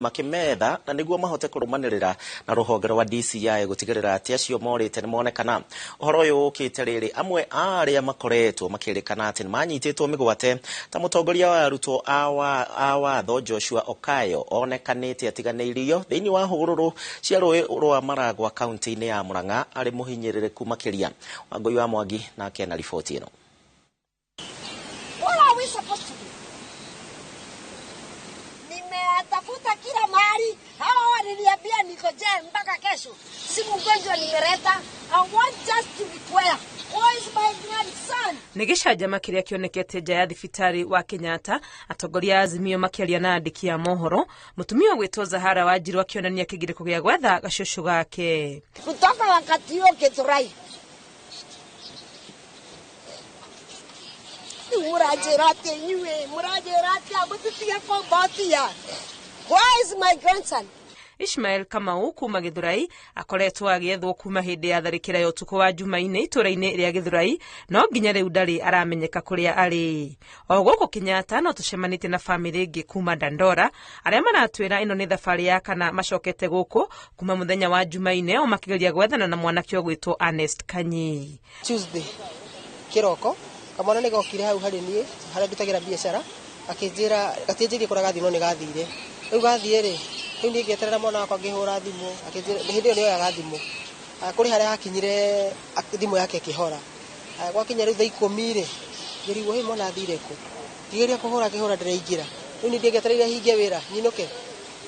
makimetha na niguo mahote kurumanirira na ruhonge rwa DCI gutigirira ati acio morite ni monekana. Uhoro uyu ukite riri amwe aria makoretwo makirikana ati manyititwo migwate ta mutongoria wa arutwo a watho Joshua Okayo onekanite atiganeirio thiini wa hururu cia rui rwa Maragwa kaunti-ini ya Murang'a ari muhinyiririku makiria. Wangui wa Mwangi na kena ripoti ino. Tafuta kila mahali, hawa waliniambia niko je mpaka kesho. Si mgonjwa nimereta. I want just to be clear. Where is my grandson? Nigishaja kiria kionekete nja ya thibitari wa Kenyatta, atongoria Azimio makiaria na andiki ya mohoro, mutumia gwitwo Zahara Wanjiru akionania kigiriko gia gwetha gacushu gake. Kutoka wakati huo Githurai. Murajirati abututia kwa batia. Where is my grandson? Ishmael Kamau kuma Githurai akoretwo agiethwo kuma hindi ya tharikira ya utuku wa Jumaine ituraini ria Githurai, no nginya riu ndari aramenyeka kuria ari. O guku Kenyatta no tucemanite na family ingi kuma Dandora aria maratwira ino ni thabari ya kana macokete guku kuma muthenya wa Jumaine o makigeria gwethana na mwanake ogwitwo Ernest Kanyi. Tuesday kiroko kamwana ni gokire hau hari nie haria ndutagira biashara akinjira gatinjiri kuragathi no ni gathire riu gathie ri riu ni ngeterera mwana wakwa ngihura thimu akinjira hindi ni oya gathimu kuri haria hakinyire thimu yake kihora gwakinya riu thaa 10 ri ngirigwo hi mwana athire ku ngigeria kuhura kihora ndireingera riu ni ngetereire hinge wira nyinuke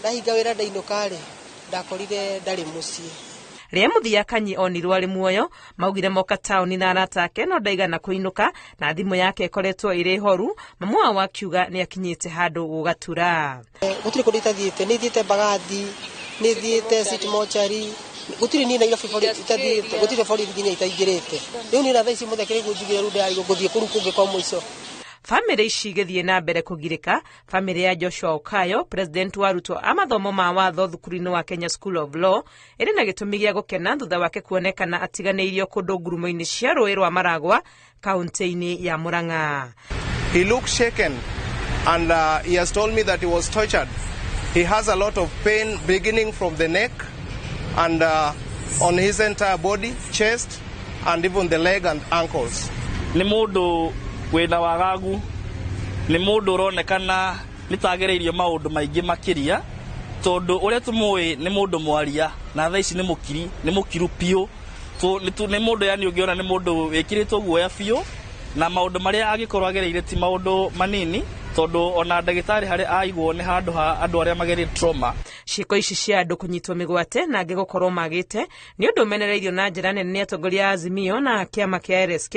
ndahinga wira ndainuka ri ndakorire ndari mucii. Ria muthia Kanyi onirwo ari muoyo maugire moka tauni na aratake no ndaigana kuinuka na thimu yake ikoretwo iri horu, mamua wakiuga ni akinyite handu gugatura. Gutiri kundi tathiite ni thiite Bagathi ni thiite City Mochari gutiri ni na ira tathiite gutiri bori nginya itaingirite riu ni na thaici muthekere guthigira ru ndari guthie kuru kungi kwa muico. Family ici githie na mbere kugirika. Family ya Joshua Okayo, president wa arutwo a mathomo ma watho thukuru-ini wa Kenya School of Law, iri na gitumi gia gukena thutha wake kuonekana atiganeirio kundu ngurumo-ini cia rui rwa Maragwa kaunti-ini ya Murang'a. He looked shaken and he has told me that he was tortured. He has a lot of pain beginning from the neck and on his entire body, chest and even the leg and ankles. Ni mundu wina wagagu, ni mundu uronekana nitagereirio maundu maingi makiria tondu uria tumui ni mundu mwaria na thaici ni mukiru pio ni mundu yani ungiona ni mundu wikiritwo guoya pio na maundu maria agikorwo agereire ti maundu manini tondu ona ndagitari hari aigwo ni handu ha andu aria magerie trauma. Ciiko ici cia andu kunyitwo migwate na angi gukorwo magite ni undu umenereirio na njira nene ni atongoria Azimio na kiama kia RSK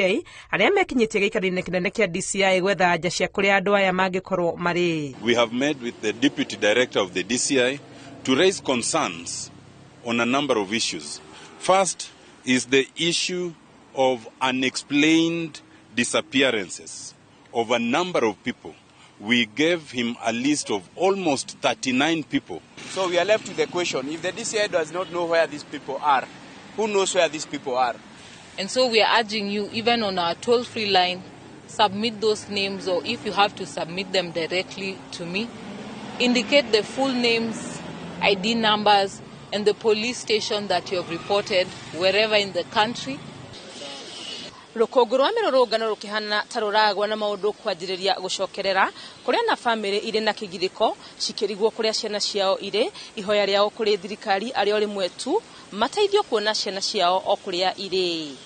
aria mekinyitie giikaro-ini kinene kia DCI gwetha anja cia kuria andu aya mangikorwo mari. We have met with the deputy director of the DCI to raise concerns on a number of issues. First is the issue of unexplained disappearances of a number of people. We gave him a list of almost 39 people. So we are left with the question, if the DCI does not know where these people are, who knows where these people are? And so we are urging you, even on our toll-free line, submit those names, or if you have to submit them directly to me, indicate the full names, ID numbers, and the police station that you have reported wherever in the country. Rukongo rwa mirurungano rukihana taruragwa na maundu kwanjiriria gucokerera kuria na family iri na kigiriko cikirigwo kuria ciana ciao iri ihoya riao kuri thirikari ario rimwe tu mateithio kuona ciana ciao o kuria iri.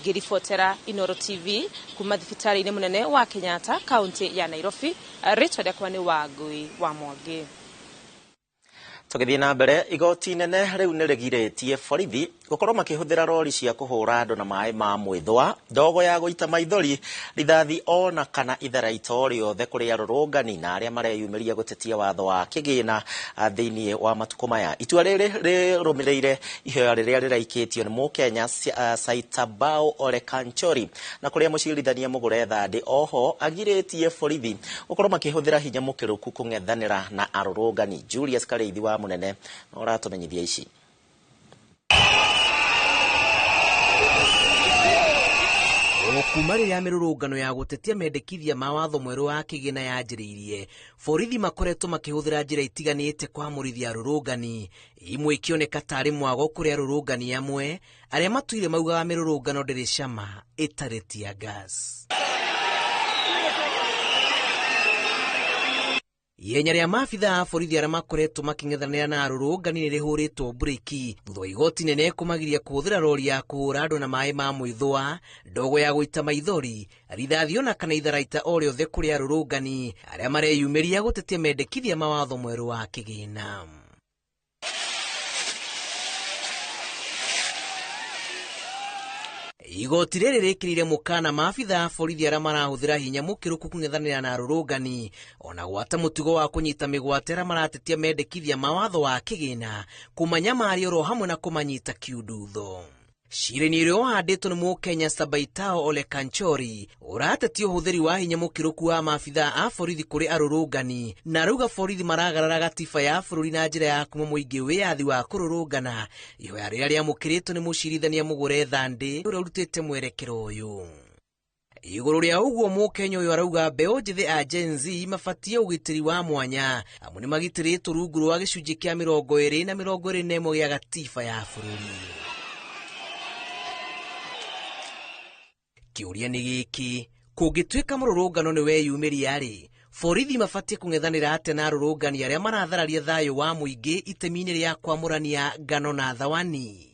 Ngiribotera Inooro TV kuma thibitari-ini munene wa Kenyatta kaunti ya Nairobi. Rachel Dakwani Wangui wa Mwangi. Tugithie na mbere igoti nene riu nirigiritie borithi gukorwo makihuthira rori cia kuhura andu na mai ma mwithwa, ndogo ya guita maithori, rithathi ona kana itharaito riothe kuri arurungani na aria mareyumiria gutetia watho wa kigina thiini wa matuko maya. Itua riri rirumireire ihoya riria riraikitio ni Mukenya Saitabao Ole Kanchori na kuria mucirithania Mugure Thandi oho agiritie borithi gukorwo makihuthira hinya mukiruku kung'ethanira na arurungani. Julius Kareithi wa munene no ratumenyithia ici. kuma rĩrĩa mĩrũrũngano ya gũtetia mendekithia ma watho mwerũ wa kĩgĩna yanjĩrĩirie, borithi makoretwo makĩhũthĩra njĩra itiganĩte kwamũrithia arũrũngani, imwe ikĩoneka tarĩ mwago kũrĩ arũrũngani amwe arĩa matuire maugaga mĩrũrũngano ndĩrĩ cama ĩtarĩ tear gas. Ihenya rĩa maabitha a borithi arĩa makoretwo makĩng'ethanĩra na arũrũngani nĩrĩhũrĩtwo breki thutha wa igoti nene kũmagiria kũhũthĩra rori ya kũhũra andũ na maĩ ma mwĩthũa, ndogo ya gũita maithori, rithathi ona kana itharaita o rĩothe kũrĩ arũrũngani arĩa mareyumĩria gũtetia mendekithia mawatho mwerũ wa kĩgĩna. Igoti rĩrĩ rĩkĩrĩire mũkana maabitha a borithi arĩa marahũthĩra hinya mũkĩrũku kũng'ethanĩra na arũrũngani, ona gwata mũtugo wa kũnyita mĩgwate arĩa maratetia mendekithia mawatho wa kĩgĩna, kũmanyamaria oro hamwe na kũmanyita kiundutho. Cira-inĩ ũrĩa wahandĩtwo nĩ Mũkenya Sabaitao Ole Kanchori ũratetia ũhũthĩri wa hinya mũkĩrũku wa maabitha a borithi kũrĩ arũrũngani, na rauga borithi maragarara gatiba ya bũrũri na njĩra ya kuma mũingĩ wĩyathi wa kũrũrũngana, ihoya rĩrĩa rĩamũkĩrĩtwo nĩ mũcirithania Mũgũre Thandĩ ũrĩa ũrutĩte mwerekero ũyũ. Igũrũ rĩa ũguo Mũkenya ũyũ arauga mbeũ njĩthĩ a Gen Z mabatie ũgitĩri wa mwanya, amu nĩ magitĩrĩtwo rungu rwa gĩcunjĩ kĩa 20 na 21 gĩa gatiba ya bũrũri. Kĩũria nĩ gĩkĩ, kũngĩtuĩka mũrũrũngano nĩ weyumĩria-rĩ, borithi mabatie kũng'ethanĩra atĩa na arũrũngani arĩa marathararia thayũ wa mũingĩ itemi-inĩ rĩa kwamũrania ngano na thawani?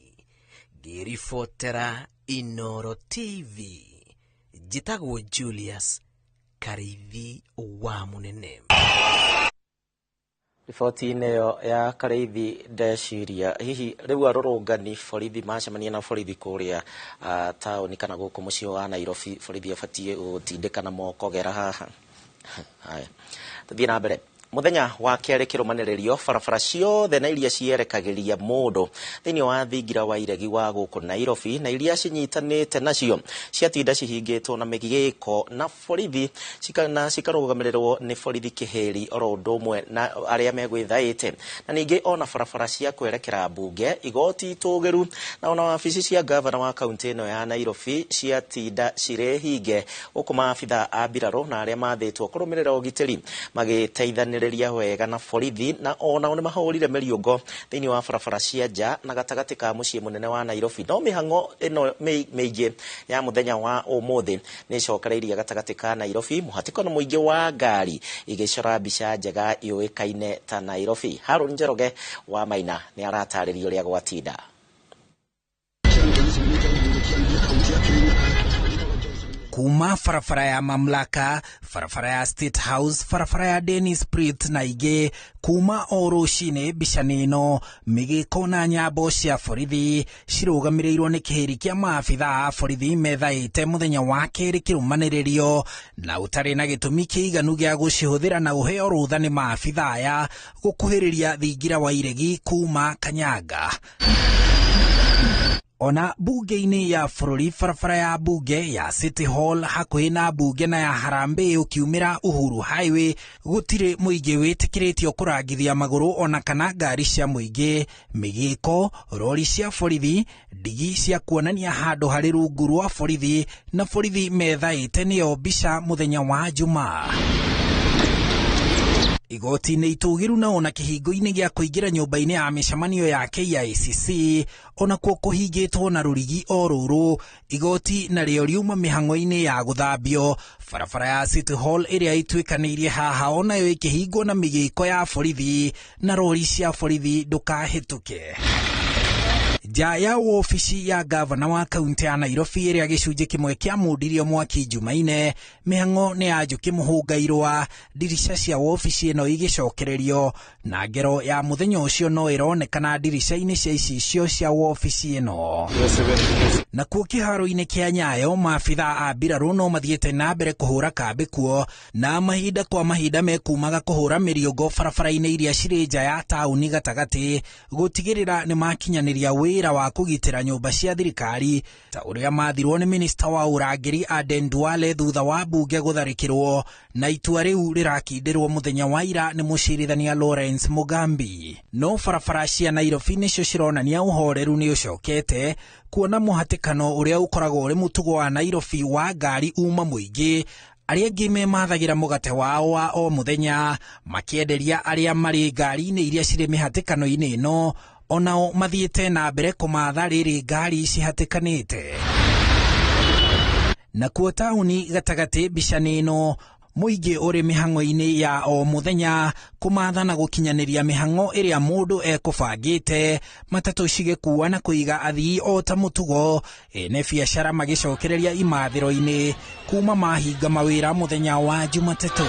Ngĩribotera Inooro TV, njĩtagwo Julius Kareithi wa Mũnene. Riboti-inĩ ĩyo ya Kareithi ndeciria hihi rĩu arũrũngani borithi macemania na borithi kũrĩa taũni kana gũkũ mũciĩ wa Nairobi, borithi abatie gũtindĩka na moko gera haha. Haya, tuthiĩ na mbere. Muthenya wa kerĩ kĩrũmanĩrĩrio barabara ciothe na iria cierekagĩria mũndũ thĩinĩ wa thingira wa iregi wa gũkũ Nairobi na iria cinyitanĩte nacio ciatinda cihingĩtwo na mĩgĩĩko na borithi cikarũgamĩrĩrwo nĩ borithi kĩheri oro ũndũ ũmwe na arĩa megwĩthaĩte, na ningĩ ona barabara cia kwerekera mbunge, igoti itũgĩru na ona wabici cia gavana wa kaunti ĩno ya Nairobi ciatinda cirehinge, gũkũ maabitha a mbirarũ na arĩa mathĩtwo kũrũmĩrĩra ũgitĩri magĩteithanĩrĩria wega na borithi, na ona nĩ mahũrire mĩriũngo thĩinĩ wa barabara cia nja na gatagatĩ ka mũciĩ mũnene wa Nairobi. No mĩhang'o ĩno mĩingĩ ya mũthenya wa ũmũthĩ nĩ cokereirie gatagatĩ ka Nairobi, mũhatĩkano mũingĩ wa ngari igĩcora mbica njega yũĩkaine ta Nairobi. Harũni Njoroge wa Maina nĩ aratarĩria ũrĩa gwatinda. Kuma farafara ya Mamlaka, farafara ya State House, farafara ya Dennis Pritt na ingĩ, kuma o rũcinĩ mbica-inĩ ĩno mĩgĩĩko na nyambo cia borithi cirũgamĩrĩirwo nĩ kĩhĩri kĩa maabitha a borithi methaĩte mũthenya wa kerĩ kĩrũmanĩrĩrio, na ũtarĩ na gĩtũmi kĩiganu gĩa gũcihũthĩra na ũheo rũtha nĩ maabitha aya gũkuhĩrĩria thingira wa iregi kuma Kanyanga. Ona bunge-inĩ ya bũrũri, barabara ya bunge ya City Hall hakuhĩ na bunge na ya Harambee ũkiumĩra Uhuru Highway gũtirĩ mũingĩ wĩtĩkĩrĩtio kũrangithia magũrũ ona kana ngari cia mũingĩ, mĩgĩĩko, rori cia borithi, ndigi cia kuonania handũ harĩ rungu rwa borithi na borithi methaĩte nĩyo mbica mũthenya wa Jumaa. Igoti-inĩ itũgĩru na ona kĩhingo-inĩ gĩa kũingĩra nyũmba-inĩ ya mĩcemanio ya KICC ona kuo kũhingĩtwo na rũrigi o rũrũ, igoti na rĩo riuma mĩhang'o-inĩ ya gũthambio. Barabara ya City Hall ĩrĩa ituĩkanĩirie haha onayo ĩkĩhingwo na mĩgĩĩko ya borithi na rori cia borithi ndũkahĩtũke. Nja ya ofici ya gavana wa kaunti ya Nairobi ĩrĩa gĩcunjĩ kĩmwe kĩa mundirio Mwaki Jumaine, mĩhang'o nĩ ya njũkĩ mũhũngairwa, ndirica cia ofici ĩno igĩcokererio, na ngero ya mũthenya ũcio no ĩronekana ndirica-inĩ cia icicio cia ofici ĩno. Nakuo kĩharo-inĩ kĩa Nyayo, maabitha a mbirarũ no mathiĩte na mbere kũhũra kambĩ kuo, na mahinda kwa mahinda mekumaga kũhũra mĩriũngo barabara-inĩ iria cirĩ nja ya taũni gatagatĩ gũtigĩrĩra nĩ makinyanĩria wĩra wĩra wa kũgitĩra nyũmba cia thirikari ta ũrĩa mathirwo nĩ minista wa ũrangĩri Aden Duale thutha wa mbunge gũtharĩkĩrwo, na itua rĩu rĩrakindĩrwo mũthenya wa ira nĩ mũcirithania Lawrence Mugambi. No barabara cia Nairobi nĩcio cironania ũhoreru nĩ ũcokete, kuona mũhatĩkano ũrĩa ũkoragwo ũrĩ mũtugo wa Nairobi wa ngari uma mũingĩ, arĩa angĩ memathagĩra mũgate wao wa o mũthenya makĩenderia arĩa marĩ ngari-inĩ iria cirĩ mĩhatĩkano-inĩ ĩno, onao mathiĩte na mbere kũmatha rĩrĩ ngari cihatĩkanĩte. Nakuo taũni gatagatĩ mbica-inĩ ĩno, mũingĩ ũrĩ mĩhang'o-inĩ ya o mũthenya kũmatha na gũkinyanĩria mĩhang'o ĩrĩa mũndũ ekũbangĩte, matatũ cigĩkuua na kũiga athii o ta mũtugo, ene biacara magĩcokereria imathĩro-inĩ kuma mahinga mawĩra mũthenya wa Jumatatũ.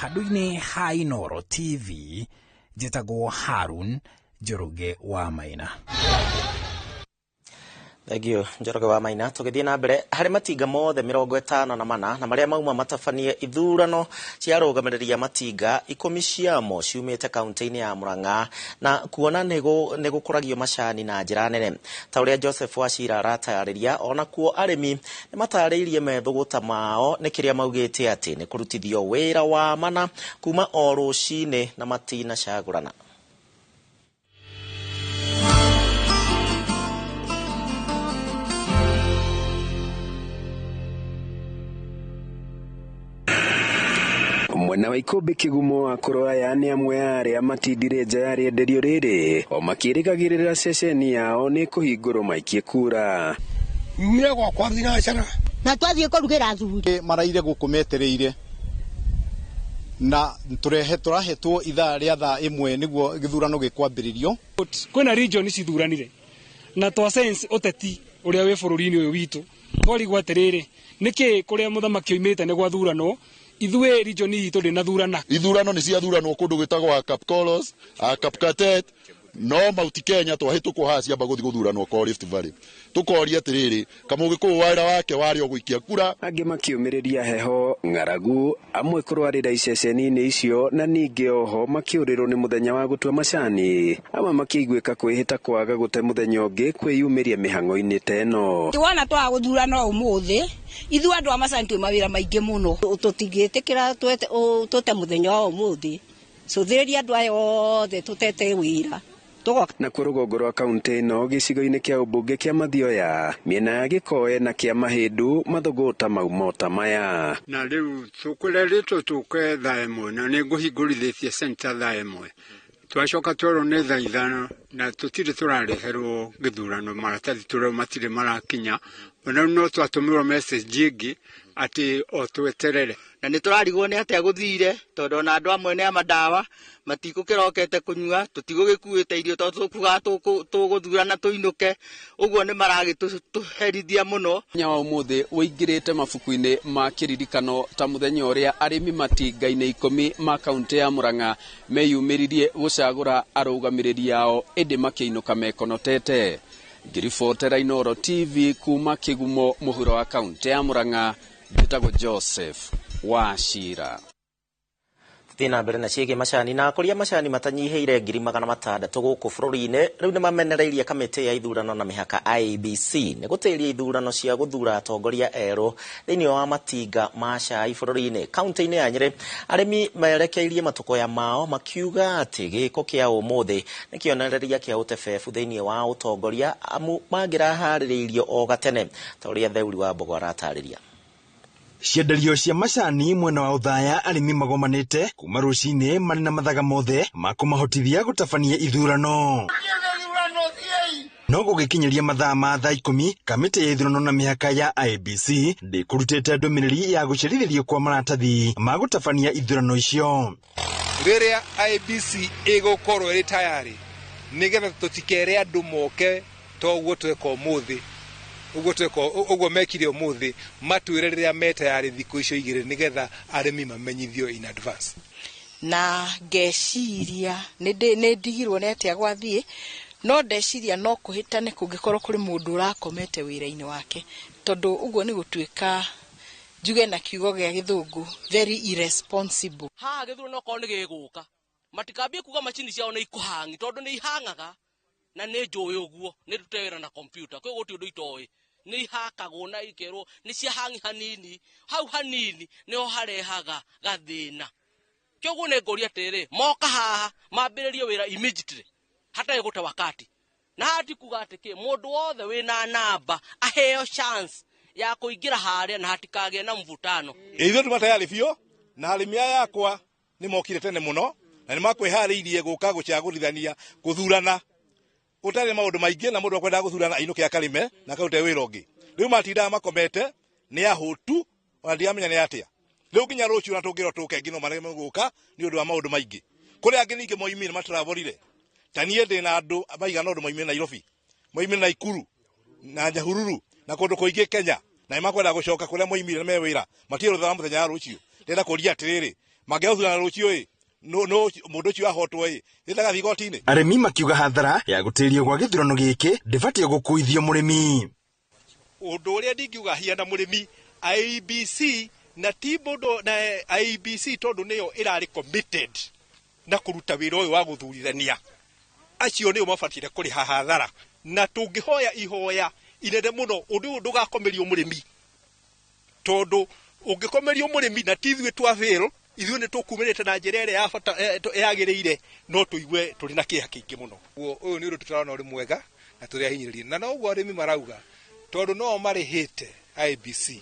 Handũ-inĩ ha Inooro TV, njĩtagwo Harun Njoroge wa Maina. Thegio Njoroge wa Maina. Tũgĩthiĩ na mbere, harĩ matinga mothe 54 na marĩa mauma matabanie ithurano cia arũgamĩrĩri matinga 10 ciamo ciumĩte kaunti-inĩ ya Murang'a na kuona nĩ gũkũragio macani na njĩra nene. Ta ũrĩa Joseph Wachira aratarĩria, ona kuo arĩmi nĩ matarĩirie methũgũta mao nĩ kĩrĩa maugĩte atĩ nĩ kũrutithio wĩra wa mana kuma o rũcinĩ na matinacagũrana. Mwena wa Ikumbi Kigumo wa Kũrũaya nĩ amwe ya arĩa matindire nja ya rĩenderio rĩrĩ, o makĩrĩgagĩrĩra ceceni yao nĩ kũhingũrwo maikie kura. Mire gwakwa thinacara na twathiĩ kũrugĩra thuri maraire gũkũ metereire na tũrahetwo ithaa rĩa thaa ĩmwe nĩguo gĩthurano gĩkwambĩrĩrio. Kwĩna region cithuranire na twa sense ũteti ũrĩa wĩ bũrũri-inĩ ũyũ witũ twarigwo atĩrĩrĩ, nĩkĩ kũrĩa mũthamaki oimĩte nĩ gwathurano ithuĩ region itũ ndĩ na thurana. Ithurano nĩ ciathuranwo kũndũ gwĩtagwo Kapkolos, Kapkatet, no Mount Kenya twahĩtũkwo haha ciamba gũthiĩ gũthuranwo kwa Rift Valley. Tũkoria atĩrĩrĩ, Kamũgĩkũyũ wĩra wake warĩ o gũikia kura. Angĩ makiumĩrĩria heho, ng'aragu, amwe kũrwarĩra iceceni-inĩ icio na ningĩ oho makiũrĩrwo nĩ mũthenya wa gũtua macani. Amwe makĩiguĩka kwĩhĩta kwaga gũte mũthenya ũngĩ kwĩyumĩria mĩhang'o-inĩ ta ĩno. Twana twa gũthurana ũmũthĩ, ithuĩ andũ a macani twĩ mawĩra maingĩ mũno. Tũtingĩtĩkĩra tũte mũthenya wa ũmũthĩ. Cũthĩrĩria andũ aya othe tũtete wĩra. Na kuo rũgongo rwa kaunti ĩno gĩcigo-inĩ kĩa ũmbunge kĩa Mathioya, mĩena ya Gĩkoe na kĩa Mahĩndũ mathũgũta maumota maya. Na rĩu tũkũrerĩtwo tũke thaa ĩmwe na nĩ ngũhingũrithĩtie center thaa ĩmwe. Twacoka twerwo nĩ thaa ithano na tũtirĩ tũrareherwo gĩthurano, maratathi tũrĩa matirĩ marakinya. Ona no twatũmĩrwo message ĩngĩ atĩ o tweterere. Na nĩ tũrarigwo nĩ atĩa gũthire tondũ ona andũ amwe nĩ amadawa matikũkĩrokete kũnyua, tũtigũgĩkuĩte irio tondũ tũkuga tũgũthurana tũinũke, ũguo nĩ maragĩtũherithia mũno. Mũthenya wa ũmũthĩ ũingĩrĩte mabuku-inĩ ma kĩririkano ta mũthenya ũrĩa arĩmi matinga-inĩ 10 ma kaunti ya Murang'a meyumĩririe gũcagũra arũgamĩrĩri ao ĩndĩ makĩinũka mekonotete. Ngĩribotera Inooro TV kuma Kĩgumo mũhuro wa kaunti ya Murang'a, njĩtagwo Joseph Wachira. Thina mbere na ciĩgiĩ macani na akũria macani matanyihĩire 600,000 gũkũ bũrũri-inĩ rĩu nĩ mamenereirie kamĩtĩ ya ithurano na mĩhaka IEBC nĩ gũtĩĩria ithurano cia gũthura atongoria erũ thĩinĩ wa matinga ma cai bũrũri-inĩ. Kaunti-inĩ ya Nyĩrĩ arĩmi merekeirie matũkũya mao makiuga atĩ gĩko kĩa ũmũthĩ nĩ kĩonereria kĩa ũtebebu thĩinĩ wa ũtongoria amu mangĩraharĩrĩirio o gatene, ta ũrĩa Theuri wa Mbogo aratarĩria. Cienderio cia macani mwena wa Uthaya arĩmi magomanĩte kuma rũcinĩ marĩ na mathaga mothe ma kũmahotithia gũtabania ithurano. No gũgĩkinyĩria mathaa ma thaa 10 kamĩtĩ ya ithurano na mĩhaka ya IEBC ndĩkũrutĩte ndũmĩrĩri ya gũcerithĩrio kwa maratathi ma gũtabania ithurano icio. Rĩrĩa IEBC ĩgũkorwo ĩrĩ tayari nĩgetha tũtikere andũ moke toguo tweka ũmũthĩ. Ugo mekire ũmũthĩ matwĩre rĩrĩa metayarĩ thikũ icio igĩrĩ nĩgetha arĩmi mamenyithio in advance. Na ngeciria nĩ ndigirwo nĩ atĩa gwathiĩ, no ndeciria no kũhĩtane kũngĩkorwo kũrĩ mũndũ ũrakomete wĩra-inĩ wake, tondũ ũguo nĩ gũtuĩka njuge na kiugo gĩa gĩthũngũ very irresponsible. Haha gĩthurano no korwo nĩ gĩgũka matikambie kuga macini ciao nĩ ikũhangi tondũ nĩ ihangaga na nä njå ä å guo nä rute wä ra na kompyuta kwä gå tä å ndå itoä nä ihakagwo na ikerwo nä cia hangi hanini hau hanini nä ho harehaga gathä na kä å guo nä ngå ria atä rä moka haha mambä rä rie wä ra immediately hatarä gå te wakati na hati kuga atä kä må ndå wothe wä na namba aheo chance ya kå ingä ra harä a na hatikagä na mvutano ithuä tuma tayari biå na arä mi aya yakwa nä mokire tene må no na nä makwä harä irie gå ka gå cagå rithania gå thurana gå tarä maå ndå maingä na må ndå akwendaga gå thurana ainå kä a karime na karute wä ra å ngä rä u matindaga makomete nä ahå tu ona ndiamenya nä atä a rä u nginya rå ciå na tå ngä ro tå kengä no mareme gå ka nä å ndå wa maå ndå maingä kå rä angä ningä moimire mataraborire ta niä ndä na andå maigana å ndå moimire Nairobi moimire Naikuru na Nyahururu na kå ndå kå ingä Kenya na nä makwenda gå coka kå rä a moimire me wä ra matirä rå thara må thenya wa rå cio ndenda kå ria atä rä rä mangä thurana rå cio ä må ndå å cio ahotwo ä ä ndagathiä igoti-inä aremi makiuga hathara ya gũtĩĩrio gwa gĩthurano gĩkĩ ndĩbatiĩ gũkũithio mũrĩmi ũndũ ũrĩa ndingiuga hiana mũrĩmi IEBC na ti mũndũ na IEBC tondũ nĩyo ĩrarĩ committed na kũruta wĩra ũyũ wa gũthurithania acio nĩo mabatiĩ kũrĩha hathara na tũngĩhoya ihoya inene mũno ũndũ ũyũ ndũgakomerio mũrĩmi tondũ ũngĩkomerio mũrĩmi na ti ithuĩ twa fail ithuĩ nĩ tũkumĩrĩte na njĩra ĩrĩa yagĩrĩire no tũigue tũrĩ na kĩeha kĩingĩ mũno ũyũ nĩ ũndũ tũtarona ũrĩ mwega na tũrĩahinyĩrĩrie na noguo arĩmi marauga tondũ no marĩhĩte IEBC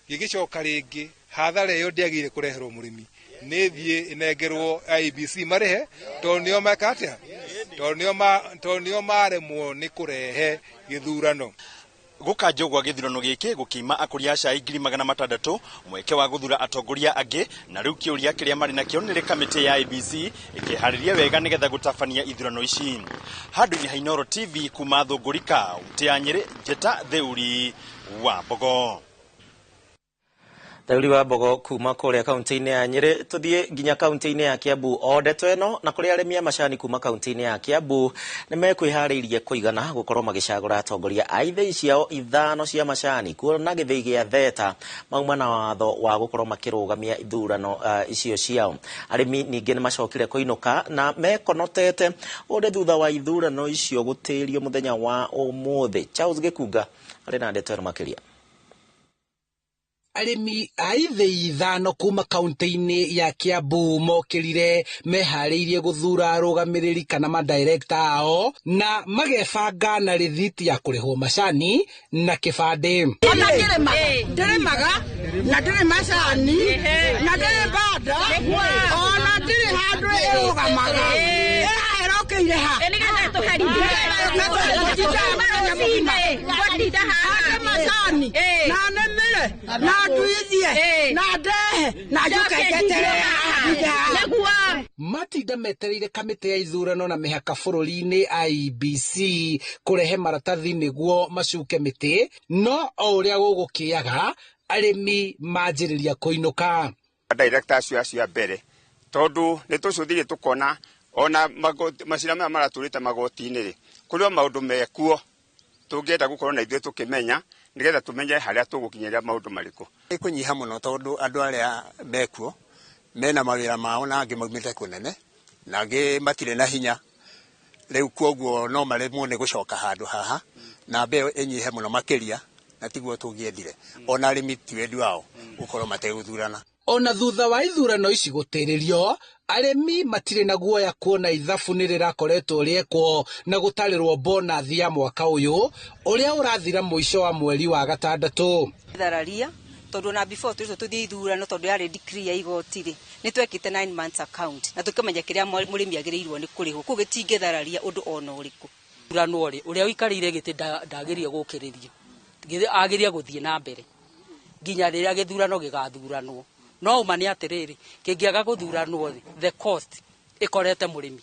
gĩgĩcoka rĩngĩ hathara ĩyo ndĩagĩrĩire kũreherwo mũrĩmi nĩ thiĩ ĩnengerwo IEBC marĩhe tondũ nĩo meka atĩa tondũ nĩo maremwo nĩ kũrehe gĩthurano gũkanjwo gwa gĩthurano gĩkĩ gũkiuma akũria cai 600,000 mweke wa gũthura atongoria angĩ na rĩu kĩũria kĩrĩa marĩ nakĩo nĩ kamĩtĩ ya IEBC ĩkĩharĩria wega nĩgetha gũtabania ithurano ici handũ-inĩ ha Inooro TV kuma Thũngũri kaũntĩ ya Nyĩrĩ Njeta Theuri wa Mbogo Theuri wa Mbogo kuma kũrĩa kaunti-inĩ ya Nyĩrĩ tũthiĩ nginya kaunti-inĩ ya Kiambu o ndeto ĩno na kũrĩa arĩmi a macani kuma kaunti-inĩ ya Kiambu nĩ mekwĩharĩirie kũigana gũkorwo magĩcagũra atongoria a ithĩi ciao ithano cia macani kuona gĩthĩi gĩa theta mauma na watho wa gũkorwo makĩrũgamia ithurano icio ciao arĩmi ningĩ nĩ macokire kũinũka na mekonotete ũrĩ thutha wa ithurano icio gũtĩrio mũthenya wa ũmũthĩ Charles Gĩkunga arĩ na ndeto ĩno makĩria arĩmi a ithĩi ithano kuma kaunti-inĩ ya Kiambu mokĩrire meharĩirie gũthura arũgamĩrĩri kana madirekta ao na magebanga na rĩthiti ya kũrĩhwo macani na kĩbandĩ. Ona kĩrĩma ndĩrĩmaga na ndĩrĩ macani na ndĩrĩ banda ona ndĩrĩ handũ ĩrũgamaga ĩrokĩire ha nĩgetha tũharithie macani na nĩmĩre na nduithie na ndehe na njukeketere matinda metereire kamĩtĩ ya ithurano na mĩhaka bũrũri-inĩ IEBC kũrehe maratathi nĩguo macuke mĩtĩ no o ũrĩa gũgũkĩaga arĩmi manjĩrĩria kũinũka director acio mbere tondũ nĩ tũcũthire tũkona ona macira maya maratũrĩte magoti-inĩ rĩ kũrĩ maũndũ mekuo tũngĩenda gũkorwo na ithuĩ tũkĩmenya nĩgetha tũmenye harĩa tũgũkinyĩria maũndũ marĩkũ kũnyiha mũno tondũ andũ arĩa mekuo mena mawĩra mao na angĩ maumĩte kũnene na angĩ matirĩ na hinya rĩu kwoguo no maremwo nĩ gũcoka handũ haha na mbeo ĩnyihe mũno makĩria na tiguo tũngĩendire ona arĩmi ti wendi wao gũkorwo mategũthurana ona thutha wa ithurano ici gũtĩrĩrio arĩmi matirĩ na guoya kuona ithabu nĩ rĩrakoretwo rĩekwo na gũtarĩrwo bonathi ya mwaka ũyũ ũrĩa ũrathira mũico wa mweri wa gatandatũ thararia tondũ na before tũthiĩ ithurano tondũ yarĩ decree ya igoti rĩ nĩ twekĩte 9 months account na tũkĩmenya kĩrĩa mũrĩmi agĩrĩirwo nĩ kũrĩhwo kũu gĩtingĩthararia ũndũ ona ũrĩkũ thurano rĩ ũrĩa ũikarĩire gĩtĩ ndagĩrĩire gũkĩrĩrio agĩrĩire gũthiĩ na mbere nginya rĩrĩa gĩthurano gĩgathuranwo no uma nĩ atĩrĩrĩ kĩngĩaga gũthuranwo the cost ĩkorete mũrĩmi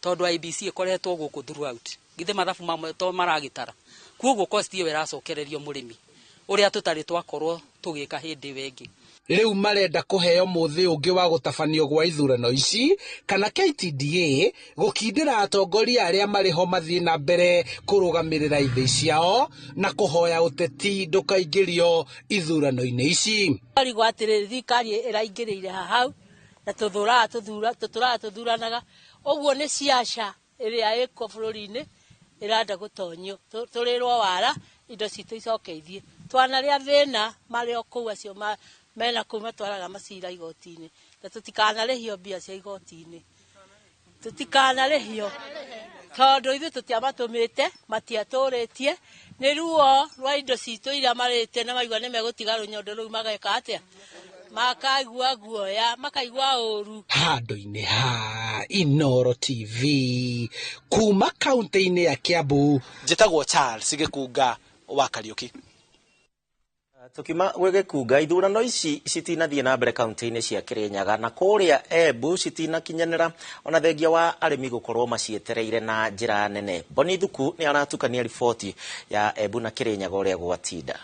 tondũ IEBC ĩkoretwo gũkũ throughout githĩ mathabu mamwe to maragĩtara kwoguo cost ĩyo ĩracokererio mũrĩmi ũrĩa tũtarĩ twakorwo tũgĩka hĩndĩ wengĩ rĩu marenda kũheo mũthĩ ũngĩ wa gũtabanio gwa ithurano ici kana KTDA gũkindĩra atongoria arĩa marĩho mathiĩ na mbere kũrũgamĩrĩra ithĩ ciao na kũhoya ũteti ndũkaingĩrio ithurano-inĩ ici arigwo atĩrĩrĩ thirikari ĩraingĩrĩire hau na tũthuranaga ũguo nĩ ciaca ĩrĩa ĩko bũrũri-inĩ iranda gutonyio turirwo wara indo citu icokeithie twana ria thina mari okou acio mena kuma twaraga macira igoti-ini na tutikanarihio mbia cia igoti-ini tutikanarihio tondu ithu tutiamatumite matiaturitie ni ruo rwa indo citu iria marite na maigua ni megutiga runyondo ruu mageka atia makaigua guoya makaigua uru handu-ini ha Inooro TV kuma kaunti-ini ya Kiambu njitagwo Charles Gikunga wa Kariuki. Tukima gwege kuga ithurano ici citinathie na mbere kaunti-ini cia Kirinyaga na kuria Embu citinakinyanira ona thengia wa arimi gukorwo macietereire na njira nene. Boni Thuku ni aratukania riboti ya Embu na Kirinyaga uria gwatinda.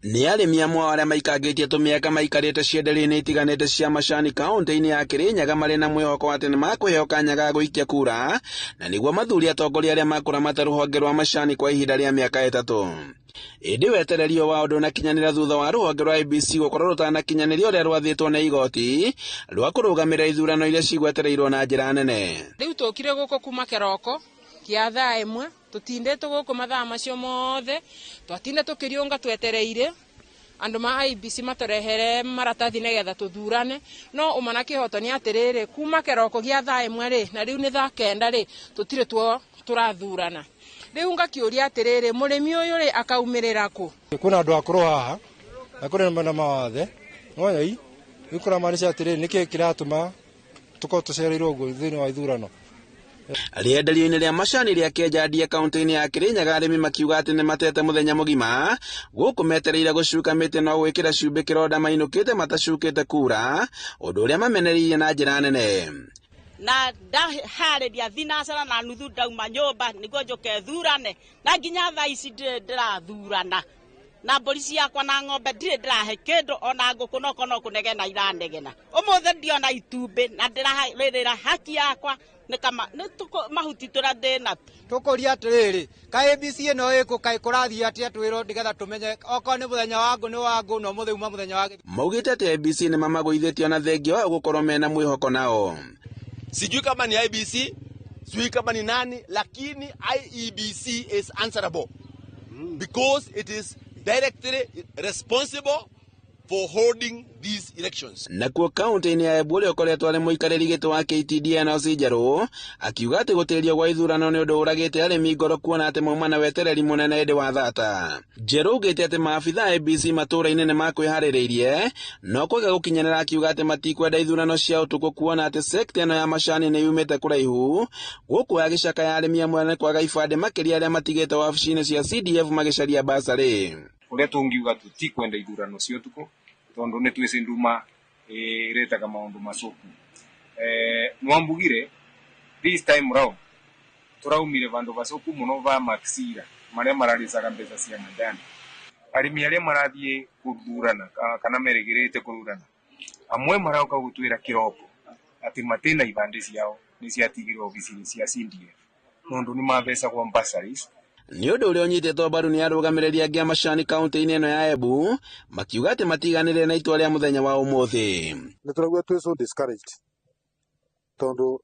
Ni arimi amwe aria maikangitie tumiaka maikarite cienderio-ini itiganite cia macani kaunti-ini ya Kirinyaga mari na mwihoko ati ni makuheo kanya ga guikia kura na niguo mathuri atongoria aria makuramata ruhonge rwa macani kwa ihinda ria miaka 3. Indi wetererio wa undu nakinyanira thutha wa ruhonge rwa IEBC gukorwo rutanakinyanĩria uria rwathitwo na igoti rwa kurugamira ithurano iria cigwetereirwo na njira nene. Riu tukire guko kuma kiroko kia thaa imwe tutindete guko mathaa macio mothe twatinde tukiriunga twetereire andu ma IEBC maturehere maratathi nigetha tuthurane no umana kihoto ni atiriri kuma kiroko gia thaa imwe ri na riu ni thaa 9 ri tutire turathurana. Riu ngakiuria atiriri murimi uyu ri akaumirira ku kuna andu akuru haha na kuna na mawathe noyai ikura manisha atiriri niki kiratuma tuko tucereirwo guo thini wa ithurano. Rienderio-ini ria macani ria Kienjandia kaunti-ini ya Kirinyaga arimi makiuga ati ni matete muthenya mugima guku metereire gucuka miti no gwikira cumbi kironda mainukite matacukite kura undu uria mamenereirie na njira nene. Na ndahariria thinacara na nuthu ndauma nyumba niguo njuke thurane na nginya thaa ici ndirathurana na mburi ciakwa na ng'ombe ndire ndirahe kindu ona nguku no kunegena iranegena umuthe ndiona itumbi na ndiraririra haki yakwa ni kama ni mahuti turadena tukuria atiriri ka IEBC ino iko kai kurathia atia twiro ndigetha tumenye oko ni muthenya wangu ni wangu no muthe uma muthenya wake maugite ati IEBC ni mamaguithitie ona thengio wa gukorwo mena mwihoko nao. Sijui kama ni IEBC, sijui kama ni nani, lakini IEBC is answerable because it is directly responsible for holding these elections. Nakuo kaunti-ini ya Embu ukoretwo ari muikariri giti wa KTDNC njeru akiuga ati gutirio gwa ithurano ni undu uragite arimi ngoro kuona ati mauma na wetereri munene indi wa thata. Njeru ugite ati maabitha IEBC matura-ini ni makwiharireirie no kwaga gukinyanira akiuga ati matikwenda ithurano cia utuku kuona ati sekta ino ya macani ni yumite kuraihu guku agicaka ya arimi amwe ni kwaga ibande makiria aria matigite wabici-ini cia CDF magicaria basari. Uria tungiuga tutikwenda ithurano cia utuku tondu ni twese nduma iretaga maundu macoku nwambugire this time round turaumire vandu bacoku muno va maxira maria mararicaga mbeca cia mandani arimi aria marathie kuthurana kana merigirite kururana amwe marauka gutwira kiroko ati matena ibande ciao ni ciatigirwo obici cia CDF nondu ni mabecagwo bursaries. Ni undu uria unyititwo mbaru ni arugamireria angi a macani kaunti-ini ino ya Embu makiuga ati matiganire na itua ria muthenya wa umuthi. Ni turagua twi so discouraged tondu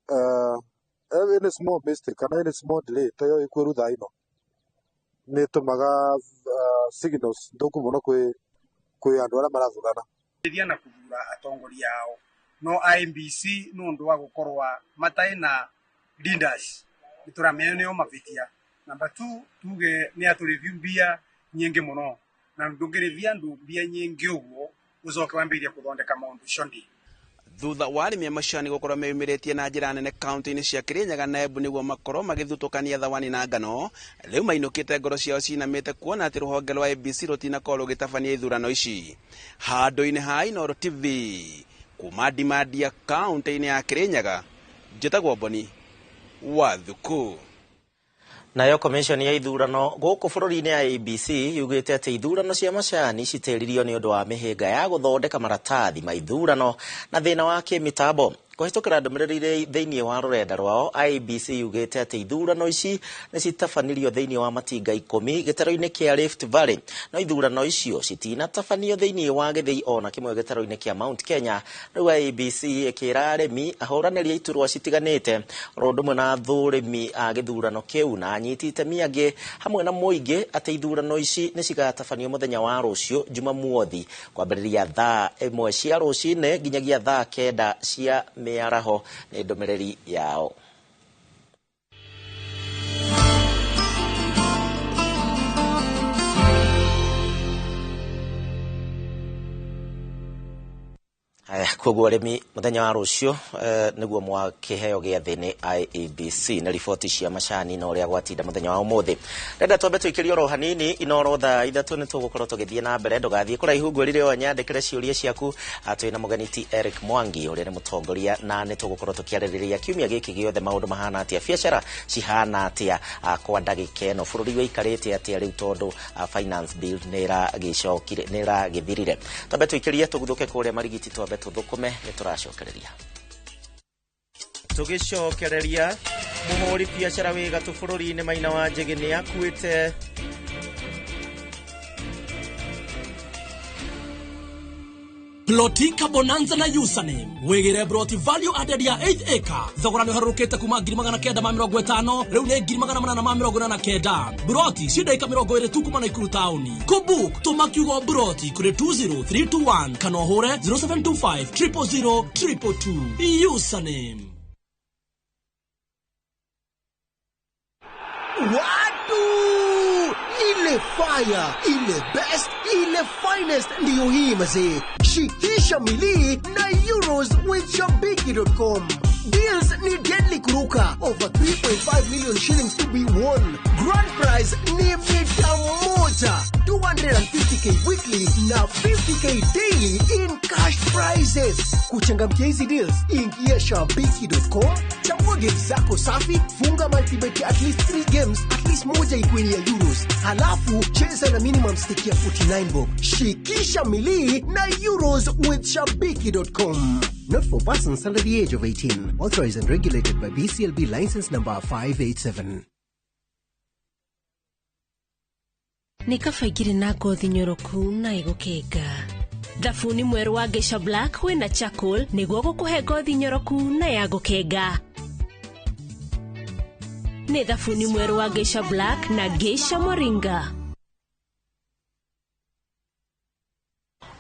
any small mistake kana any small delay toyo ikweru thaa ino ni tumaga signals nduku muno kwi andu aria marathurana ithia na kuthura atongoria ao no IEBC nundu wa gukorwa mataina leaders nituramenya nio mavitia. Number 2 tuge ni atureview mbia nyingi muno na ndungirivia mbia nyingi uguo ucoke wambiria kuthondeka maundu shondi. Thutha wa arimi a macani gukorwo meyumiritie na njira nene kaunti-ini cia Kirinyaga na Embu niguo makorwo magithutukania thawani na ngano riu mainukite ngoro ciao cinamite kuona ati ruhonge rwa IEBC rutinakorwo rugitabania ithurano ici. Handu-ini ha Inooro TV kuma Dimadia kaunti-ini ya Kirinyaga njitagwo Boni wa Thuku. Nayo commission ya ithurano guku bururi-ini ya IEBC yugite ati ithurano cia macani citeririo ni undu wa mihinga ya guthondeka maratathi ma ithurano na thina wa kimitambo. kuhitũkĩra ndũmĩrĩri thĩinĩ wa rũrenda rwao IEBC yugĩte atĩ ithurano ici nĩ citabanirio thĩinĩ wa matinga 10 gĩtaro-inĩ kĩa Rift Valley, no ithurano icio citinatabanio thĩinĩ wa Gĩthii ona kĩmwe gĩtaro-inĩ kĩa Mount Kenya. Rĩu IEBC ĩkĩra arĩmi ahũranĩri a iturwa citiganĩte oro ũndũ ũmwe na athũrĩmi a gĩthurano kĩu na anyiti itemi angĩ hamwe na mũingĩ atĩ ithurano ici nĩ cigatabanio mũthenya wa rũciũ Jumamothi kwambĩrĩria thaa 1 cia rũcinĩ nginyagia thaa 9 cia mĩaraho. Nĩ ndũmĩrĩri yao. Koguo arĩmi mũthenya wa rũciũ nĩguo mwakĩheo gĩathĩ nĩ IEBC na riboti cia macani na ũrĩa gwatinda mũthenya wa ũmũthĩ. Renda twambe tũikĩrie oro hanini inoro thaa ithatũ nĩ tũgũkorwo tũgĩthiĩ na mbere, ndũgathiĩ kũraihu ngwĩrire o nyandĩkĩre ciũria ciaku. Twĩ na mũgeni ti Eric Mwangi ũrĩa nĩ mũtongoria na nĩ tũgũkorwo tũkĩarĩrĩria kiumia gĩkĩ gĩothe maũndũ mahana atĩa, biacara cihana atĩa kwa ndagĩka ĩno, bũrũri wĩikarĩte atĩa rĩu tondũ finance bill nĩ ĩragĩthirire. Twambe tũikĩrie tũguthũke kũrĩa marigiti, twambe tũthũkũme nĩ tũracokereria. Tũgĩcokereria mũhũri biacara wĩ gatũ bũrũri-inĩ Maina wa Njĩgĩ nĩ akuĩte. Blotika Bonanza na username wegere Broti value added ya 8 acre thogora nĩ harũkĩte kuma 950 rĩu nĩ 849. Broti cidaika 20 tu kuma na Ikuru tauni. Kubook tumakiugo Broti kuri 20321 kana hore 0725 000 222. Username watu ile fire ile best ile finest ndiyo hii mazee. Shikisha mili na euros with shabiki.com. Deals ni deadly kuruka. Over 3.5 million shillings to be won. Grand prize ni mita moja. 250k weekly na 50k daily in cash prizes. Kuchangamkia hizi deals, ingia shabiki.com. Chagua games zako safi, funga multibet at least 3 games, at least moja ikuwe ya euros. Halafu cheza na minimum stake ya 49 bob. Shikisha mili na euros with shabiki.com. Not for persons under the age of 18. Authorized and regulated by BCLB license number 587. Nikafaigire na ngothi nyoroku na igũkĩnga. Thabuni mweru wa Geisha Black wĩna charcoal nĩguo gũkũhe ngothi nyoroku na ya gũkĩnga. Nĩ thabuni mweru wa Geisha Black na Geisha Moringa.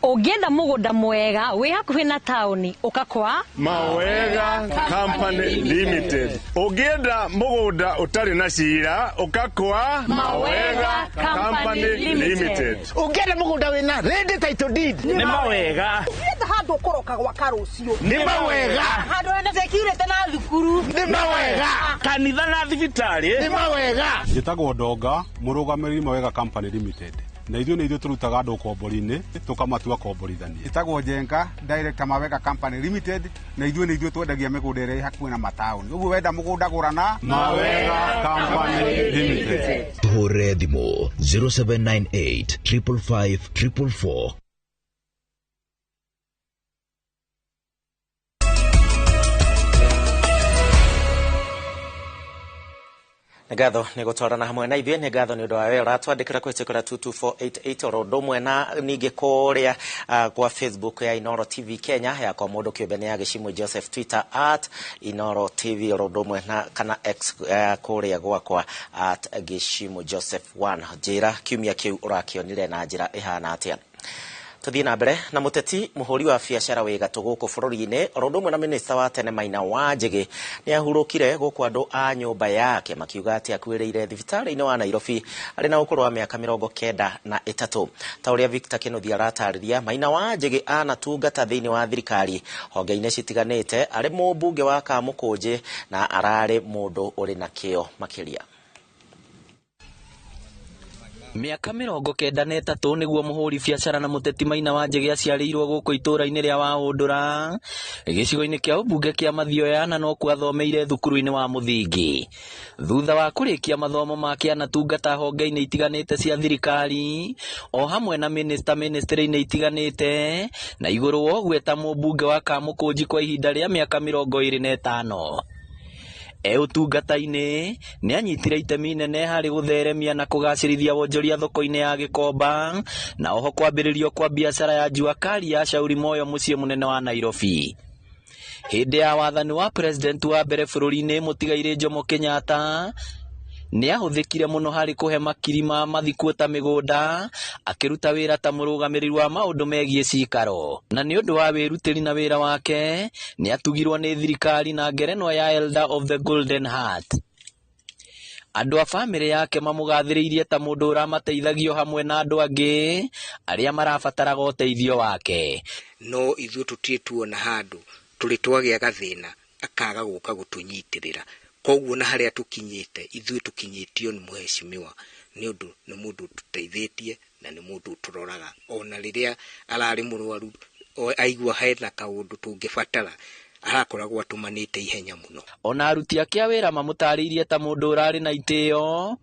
Ũngĩenda mũgũnda mwega wĩ hakuhĩ na taũni ũkakwa Mawega Company Limited. Ũngĩenda mũgũnda ũtarĩ na cira ũkakwa Mawega Company Limited. Ũngĩenda mũgũnda wĩna ready title deed nĩ Mawega. Ũngĩenda handũ ũkoroka gwa karũcio nĩ Mawega. Handũ hena security na thukuru nĩ Mawega. Kanitha na thibitarĩ nĩ Mawega. Njĩtagwo Ndonga, mũrũgamĩrĩri Mawega Company Limited. Na ithuĩ tũrutaga andũ kombori-inĩ tũkamatua komborithania. Njĩtagwo Njenga, Director Mawega Company Limited, na ithuĩ twendagia mĩgũnda ĩrĩa hakuhĩ na mataũni. Ũguo wenda mũgũnda gũrana Mawega Company Limited. Hũre thimũ 0798 555 444. Ngatho nĩ gũtwarana hamwe na ithuĩ, nĩ ngatho nĩ ũndũ wa wĩra ũratwandĩkĩra kwĩtĩkĩra 22488 oro ũndũ ũmwe na ningĩ kũrĩa kwa Facebook ya Inoro TV Kenya, ya kwa mũndũ kĩũmbe nĩ ya Gĩcimũ Joseph, Twitter @Inoro TV oro ũndũ ũmwe na kana X kũrĩa gwakwa @Gĩcimũ Joseph 1. Njĩra kiumia kĩu ũrakĩonire na njĩra ĩhana atĩa. Tuthiĩ na mbere na mũteti mũhũri wa biacara wĩ gatũ gũkũ bũrũri-inĩ oro ũndũ ũmwe na minista wa tene Maina wa Njĩgĩ nĩ ahurũkire gũkũ andũ a nyũmba yake makiuga atĩ akuĩrĩire thibitarĩ-inĩ wa Nairobi arĩ na ũkũrũ wa mĩaka 93. Ta ũrĩa Victor Kĩnuthia aratarĩria, Maina wa Njĩgĩ anatungata thĩinĩ wa thirikari honge-inĩ citiganĩte, arĩ mũmbunge wa Kamũkũnjĩ na ararĩ mũndũ ũrĩ na kĩo makĩria. Miaka 93 niguo muhuri biacara na muteti Maina wa Njege aciarĩirwo gũkũ itũra-inĩ rĩa Waũndũra gĩcigo-inĩ kĩa ũmbunge kĩa Mathioya, na no kwathomeire thukuru-inĩ wa mũthingi. Thutha wa kũrĩkia mathomo make anatungata honge-inĩ itiganĩte cia thirikari o hamwe na ministry-inĩ itiganĩte, na igũrũ wa ũguo eta mũmbunge wa Kamũkũnji kwa ihinda rĩa mĩaka 25. Ũtungata-inĩ nĩ anyitire itemi inene harĩ gũtheremia na kũgacĩrithia wonjoria thoko-inĩ ya Gĩkomba, na oho kwambĩrĩrio kwa biacara ya njua kari ya Shauri Moyo mũciĩ mũnene wa Nairobi. Hĩndĩ ya wathani wa president wa mbere bũrũri-inĩ mũtigairĩ Jomo Kenyatta nĩ ahũthĩkire mũno harĩ kũhe makiri ma mathikuo ta mĩgũnda, akĩruta wĩra ta mũrũgamĩrĩri wa maũndũ megiĩ cikaro, na nĩ ũndũ wa wĩrutĩri na wĩra wake nĩ atugirwo nĩ thirikari na ngerenwa ya Elder of the Golden Heart. Andũ a bamĩrĩ yake mamũgathĩrĩirie ta mũndũ ũramateithagio hamwe na andũ angĩ arĩa marabataraga ũteithio wake. No ithuĩ tũtirĩ tuona handũ tũrĩ twagĩa gathĩna akaga gũka gũtũnyitĩrĩra. Koguo na harĩa tũkinyĩte ithuĩ tũkinyĩtio nĩ mũheshimiwa nĩ ũndũ nĩ mũndũ tũteithĩtie na nĩ mũndũ tũroraga ona rĩrĩa ararĩ mũrwaru aigua hena kaũndũ tũngĩbatara arakoragwo atũmanĩte ihenya mũno. Ona aruti ake a wĩra mamũtarĩirie ta mũndũ ũrarĩ na itĩo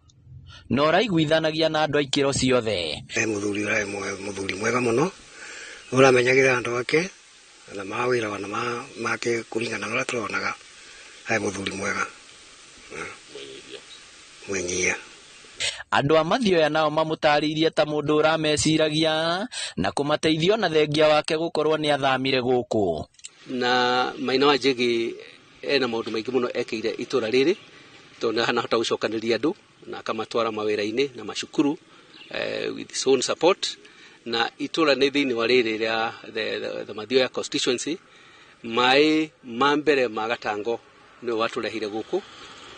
na ũraiguithanagia na andũ a ikĩro ciothe. Mũthuri mwega mũno ũramenyagĩra andũ ake na mawĩra wana make kũringana na ũrĩa tũronaga. Mũthuri mwega mwenyia. Andũ a Mathioya nao mamũtarĩirie ta mũndũ ũrameciragia na kũmateithio na thengia wake gũkorwo nĩ athamire gũkũ. Na Maina wa Njege ena maũndũ maingĩ mũno ekĩire itũra rĩrĩ, tondũ anahota gũcokanĩria andũ na akamatwara mawĩra-inĩ na macukuru with his own support. Na itũra nĩ thĩinĩ wa rĩrĩ rĩa the Mathioya constituency, maĩ ma mbere ma Gatango nĩ watũrehire gũkũ,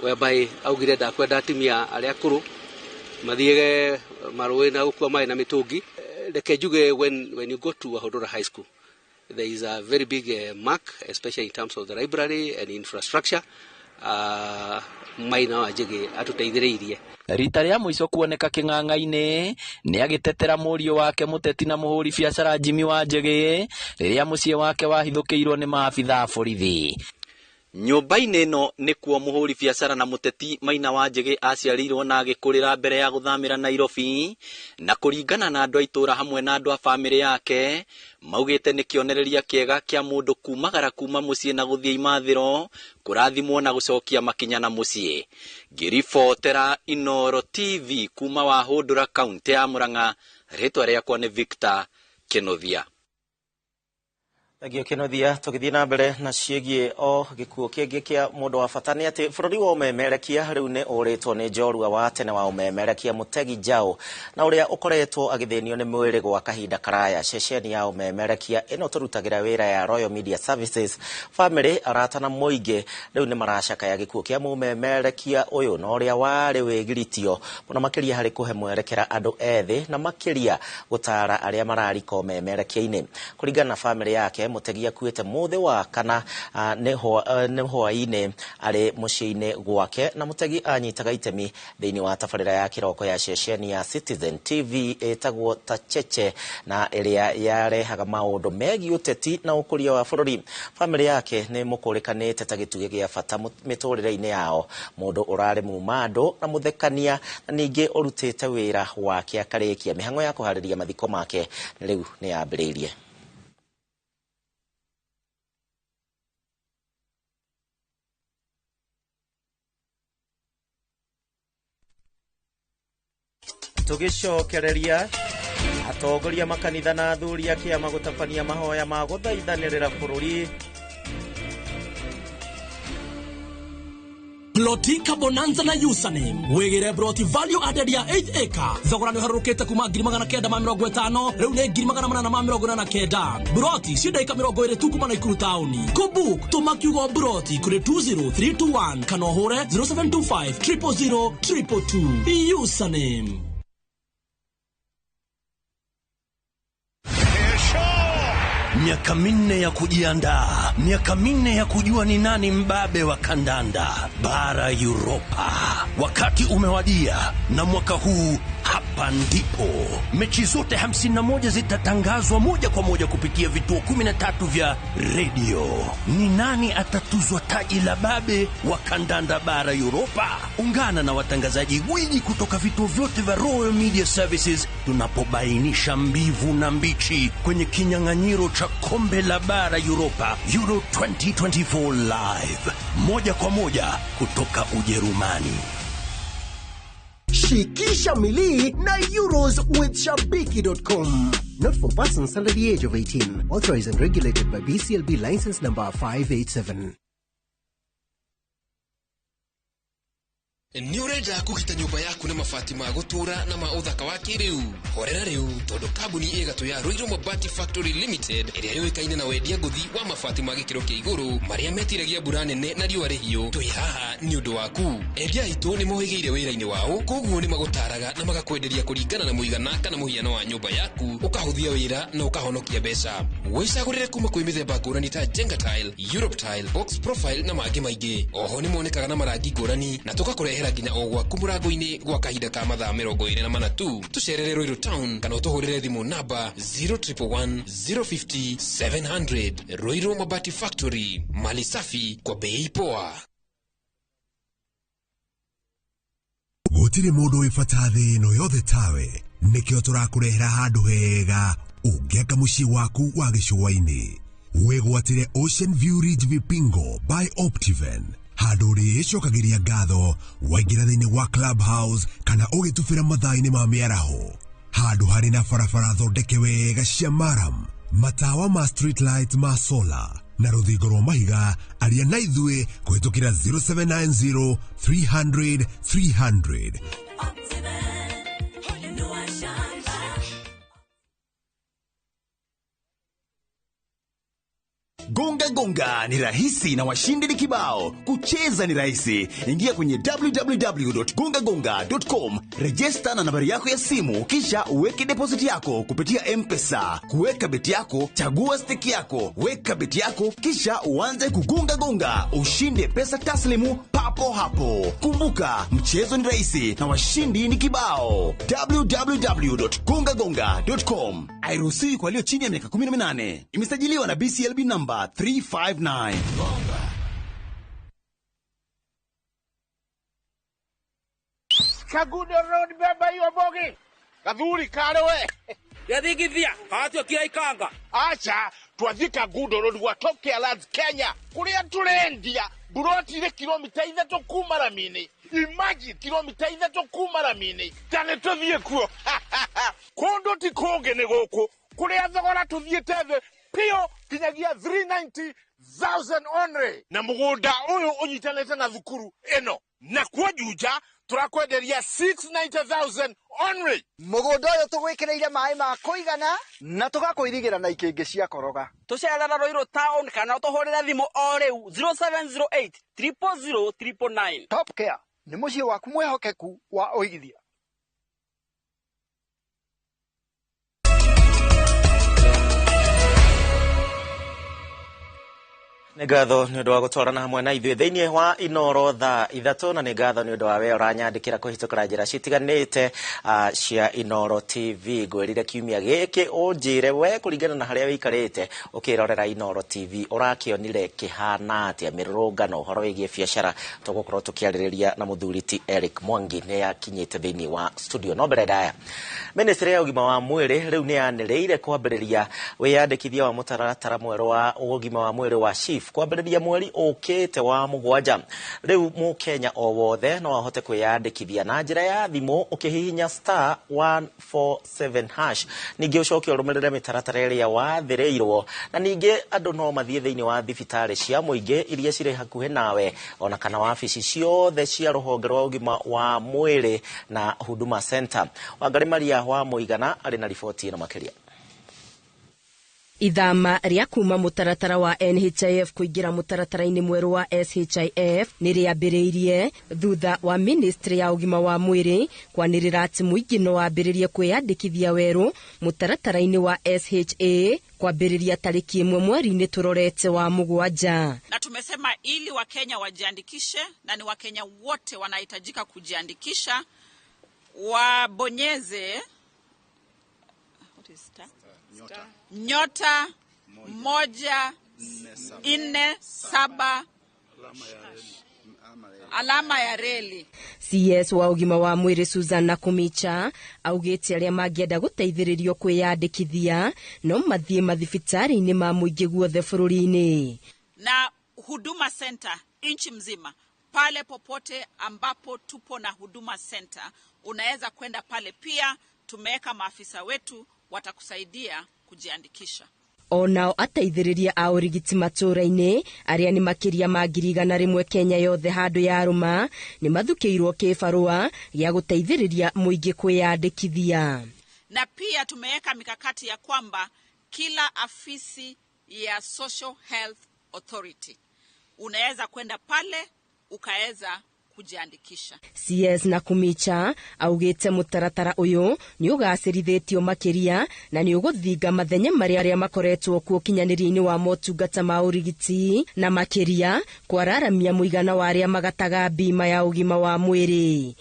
whereby augire ndakwenda atumia arĩa akũrũ mathiege marũĩ na gũkua maĩ na mĩtũngi. Reke njuge when you go to Waũndũra High School there is a very big mark, especially in terms of the library and infrastructure. Maina wa Njege atuteithĩrĩirie. Rita rĩa mũico kuoneka kĩng'ang'a-inĩ nĩ agĩtetera mũriũ wake mũteti na mũhũri biacara Jimmy wa Njege rĩrĩa mũciĩ wake wahithũkĩirwo nĩ maabitha a borithi. Nyũmba-inĩ ĩno nĩkuo mũhũri biacara na mũteti Maina wa Njege aciarĩirwo na agĩkũrĩra mbere ya gũthamĩra Nairobi, na kũringana na andũ a itũra hamwe na andũ a bamĩrĩ yake maugĩte nĩ kĩonereria kĩega kĩa mũndũ kumagara kuma mũciĩ na gũthiĩ imathĩro kũrathimwo na gũcokia makinya na mũciĩ. Ngĩribotera Inooro TV kuma Waũndũra kaunti ya Murang'a, rĩtwa rĩakwa nĩ Victor Kĩnuthia. Agio Kĩnuthia, tũgĩthiĩ na mbere na ciĩgiĩ o gĩkuũ kĩngĩ kĩa mũndũ wa bata nĩ atĩ bũrũri wa ũmemerekia rĩu nĩ ũrĩtwo nĩ njorua wa tene wa ũmemerekia Mũtegi Njaũ, na ũrĩa ũkoretwo agĩthĩnio nĩ mwĩrĩ gwa kahinda karaya. Ceceni ya ũmemerekia ĩno tũrutagĩra wĩra ya Royal Media Services, family, arata na mũingĩ rĩu nĩ maracakaya gĩkuũ kĩa mũmemerekia ũyũ na ũrĩa warĩ wĩgiritio mũno makĩria harĩ kũhe mwerekera andũ ethĩ na makĩria gũtara arĩa mararika ũmemerekia-inĩ. Kũringana na family yake, Mũtegi akuĩte mũthĩ wa kana nĩ hwaĩ-inĩ arĩ mũciĩ-inĩ gwake, na Mũtegi anyitaga itemi thĩinĩ wa tabarĩra ya kĩroko ya ceceni ya Citizen TV ĩtagwo Ta Cheche, na ĩrĩa yarehaga maũndũ megiĩ ũteti na ũkũria wa bũrũri. Famĩlĩ yake nĩ mũkũrĩkanĩte ta gĩtugĩ gĩa bata mĩtũrĩre-inĩ yao, mũndũ ũrarĩ mumandũ na mũthekania, na ningĩ ũrutĩte wĩra wake akarĩkia. Mĩhang'o ya kũharĩria mathiko make rĩu nĩ yambĩrĩirie. Tũgĩcokereria atongoria makanitha na athuri a kĩama gũtabania mahoya ma gũthaithanĩrĩra bũrũri. Plotika Bonanza na username wegere Broti value added ya 8 acre thogora nĩ harũkĩte kuma 950 rĩu nĩ 889. Broti cidaika 20 tu kuma na Ikuru tauni. Kubuk tumakiugo Broti kuri 20321 kana hore 0725 000 222. Username miaka minne ya kujiandaa, miaka minne ya kujua ni nani mbabe wa kandanda bara Europa. Wakati umewadia na mwaka huu Hapa ndipo mechi zote 51 zitatangazwa moja kwa moja kupitia vituo 13 vya redio. Ni nani atatuzwa taji la babe wa kandanda bara Europa? Ungana na watangazaji gwiji kutoka vituo vyote vya Royal Media Services tunapobainisha mbivu na mbichi kwenye kinyang'anyiro cha kombe la bara Europa Euro 2024 live moja kwa moja kutoka Ujerumani. Shikisha Milii na Euros with Shabiki.com. Not for persons under the age of 18. Authorized and regulated by BCLB license number 587. Ni urenda kugita nyumba yaku na mabati ma gutura na ma uthaka wa kiriu. Horera riu tondu kambuni igatu ya Ruiru Mabati Factory Limited iria yoikaine na wendia nguthi wa mabati ma gikiro kia iguru maria metiragia mbura nene na riua rihiu. Twi haha ni undu waku. Endia itu ni mohigeire wira-ini wao, koguo ni magutaraga na magakwenderia kuringana na muigana kana muhiano wa nyumba yaku, ukahuthia wira na ukahonokia mbeca. Wicagurire kuma kwi mithemba ngurani ta Jenga Tile, Europe Tile, Box Profile na mangi maingi. Oho ni monekaga na marangi ngurani na tugakurehera nginya ogwa kumurango-ini gwa kahinda ka mathaa 24 tu. Tucerere Ruiru Town kana utuhurire thimu namba 0111 050 700. Ruiru Mabati Factory, mali safi kwa bei poa. Gutire mundu wifata thi no yothe tawe nikio turakurehera handu hega ungiaka mucii waku wa gicua-ini. Wigwatire Ocean View Ridge Vipingo by Optiven, handu ricokagiria ngatho waingira thiini wa Clubhouse kana ugitubira mathaa-ini ma miaraho, handu hari na barabara thondeke wega cia maram, matawa ma street light ma solar na ruthingo rwa mahiga. Aria na ithue kuhitukira 0790 300 300. Gonga gonga ni rahisi na washindi ni kibao. Kucheza ni rahisi. Ingia kwenye www.gongagonga.com, register na nambari yako ya simu, kisha uweke deposit yako kupitia M-Pesa. Kuweka beti yako, chagua stake yako, weka beti yako, kisha uanze kugonga gonga, ushinde pesa taslimu papo hapo. Kumbuka, mchezo ni rahisi na washindi ni kibao. www.gongagonga.com. Hairuhusiwi kwa walio chini ya miaka 18. Imesajiliwa na BCLB number 359. Kagudo Road beba hiyo bogi. Kadhuri kale we. Yathigithia, hatio kira ikanga. Acha, twathika Gudo Road watoke Alads Kenya. Kuria turendia, buroti ile kilomita 3 kuma Ramini. Imagine kilomita 3 kuma Ramini. Tane tuthie kuo. Kondo ti konge ne goko. Kuria thogora tuthie teve. Pio kinyagia 390,000 only. Na mugunda uyu unyitanete na thukuru eno. Na kwa juja turakwenderia 690,000 only. Mugunda uyu tugwikireire mai ma kuigana na tugakuirigira na ikingi cia koroga. Tucerera Ruiru Town kana tuhurira thimu o riu 0708 000 999. Top Care ni mucii waku mwehokeku wa uigithia. Nĩ ngatho nĩ ũndũ wa gũtwarana hamwe na ithuĩ thĩinĩ wa Inoro thaa 3, na nĩ ngatho nĩ ũndũ wa we ũranyandĩkĩra kũhĩtũkĩra njĩra citiganĩte cia Inoro TV. Ngwĩrire kiumia gĩkĩ ũnjĩre we kũringana na harĩa wĩikarĩte ũkĩrorera Inoro TV ũrakĩonire kĩhana atĩa mĩrũrũngano ũhoro wĩgiĩ biacara. Tũgũkorwo tũkĩarĩrĩria na mũthuri ti Eric Mwangi nĩ akinyĩte thĩinĩ wa studio. No mbere ndaya, Ministry ya ũgima wa mwĩrĩ rĩu nĩ yanĩrĩire kwambĩrĩria wĩyandĩkithia wa mũtaratara mwerũ wa ũgima wa mwĩrĩ wa SHIF kwambĩrĩria mweri ũkĩte wa 7. Rĩu Mũkenya o wothe no ahote kwĩyandĩkithia na njĩra ya thimũ ũkĩhihinya *147#. Ningĩ ũcoke ũrũmĩrĩre mĩtaratara ĩrĩa wathĩrĩirwo, na ningĩ andũ no mathiĩ thĩinĩ wa thibitarĩ cia mũingĩ iria cirĩ hakuhĩ nawe, ona kana wabici ciothe cia rũhonge rwa ũgima wa mwĩrĩ na Huduma Center. Wangari Maria wa Mũigana arĩ na riboti ĩno makĩria. Ithama ria kuma mutaratara wa NHIF kuingira mutaratara-ini mweru wa SHIF ni riambiriirie thutha wa Ministry ya ũgima wa mwĩrĩ kwanĩrĩra ati mũingĩ no wambĩrĩrie kwĩyandĩkithia werũ mutaratara-ini wa SHA kwambĩrĩria tariki 1 mweri-ini turorete wa 7. Na tumesema ili Wakenya wajiandikishe, na ni Wakenya wote wanahitajika kujiandikisha. wabonyeze nyota 147 alama ya reli. CS wa ugima wa mwiri Susan Nakumicha augite aria mangienda guteithiririo kwiyandikithia no mathie mathibitari-ini ma muingi guothe bururi-ini na huduma center inchi mzima. Pale popote ambapo tupo na huduma center unaweza kwenda pale. Pia tumeweka maafisa wetu watakusaidia kujiandikisha. Onao ateithiriria a urigiti matura-ini aria ni makiria ma 100,000 Kenya yothe handu ya aruma ni mathukiirwo kibarua ya guteithiriria muingi kwiyandikithia. Na pia tumeweka mikakati ya kwamba kila afisi ya Social Health Authority unaweza kwenda pale ukaweza kujiandikisha. CS Nakumicha augite mutaratara uyu ni ugacirithetio makiria na ni uguthinga mathenya maria makoretwo kuo kinyaniri-ini wa motungata ma urigiti na makiria kwararamia muigana wa aria magataga bima ya ugima wa mwiri.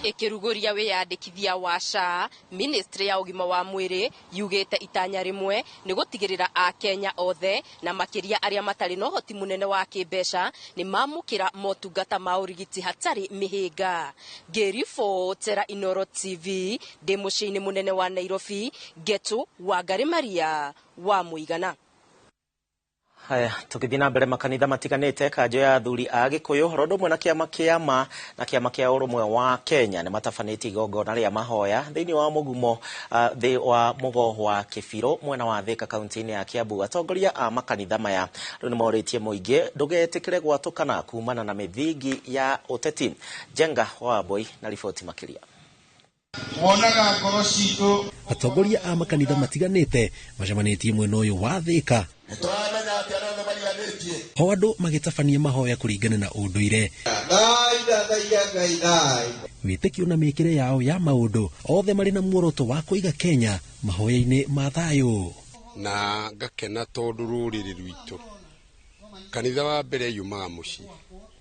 Ikiruguria wiyandikithia wa SHA, Ministry ya ugima wa mwiri yugite itanya rimwe ni gutigirira a Kenya othe na makiria aria matari no hoti munene wa kibesha ni mamukira motungata ma urigiti hatari mihinga. Gerifotera Inoro TV de mucini munene wa Nairobi, Getu Wangari Maria wa muigana. Haya, tukithina mbere makanitha matiganite kanjo ya athuri a Gikuyu rondo mwe na kiama kia urumwe wa Kenya ni matafaniti igongona ria mahoya thiini wa mugumo wa mugo wa Kibiro mwena wa Thika kaunti-ini ya Kiambu. Atongoria a makanitha maya ni moritie muingi ndugetikire gwatukana kumana na mithingi ya uteti. Jenga wa Boy na riboti makiria. Monaga ngoro citu atongoria a makanitha matiganite macemanitie mwena uyu wa Thika o andu magitabania mahoya kuringana na unduire witikio na mikire yao ya maundu othe mari na muoroto wa kuiga Kenya mahoya-ini ma thayu na ngakena tondu ruriri rwitu kanitha wa mbere yumaga muci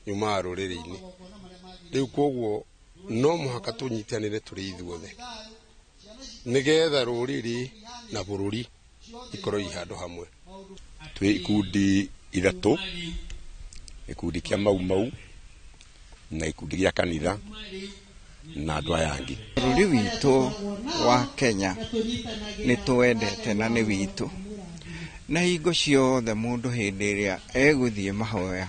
yumaga ruriri-ini riu koguo no muhaka tunyitanire turi ithuothe nigetha ruriri na bururi ikorwo ihandu hamwe. Twi ikundi ithatu, ikundi kia mau na ikundi gia kanitha na andu aya angi. Bururi witu wa Kenya ni tuendete na ni witu na hingo ciothe mundu hindi iria eguthie mahoya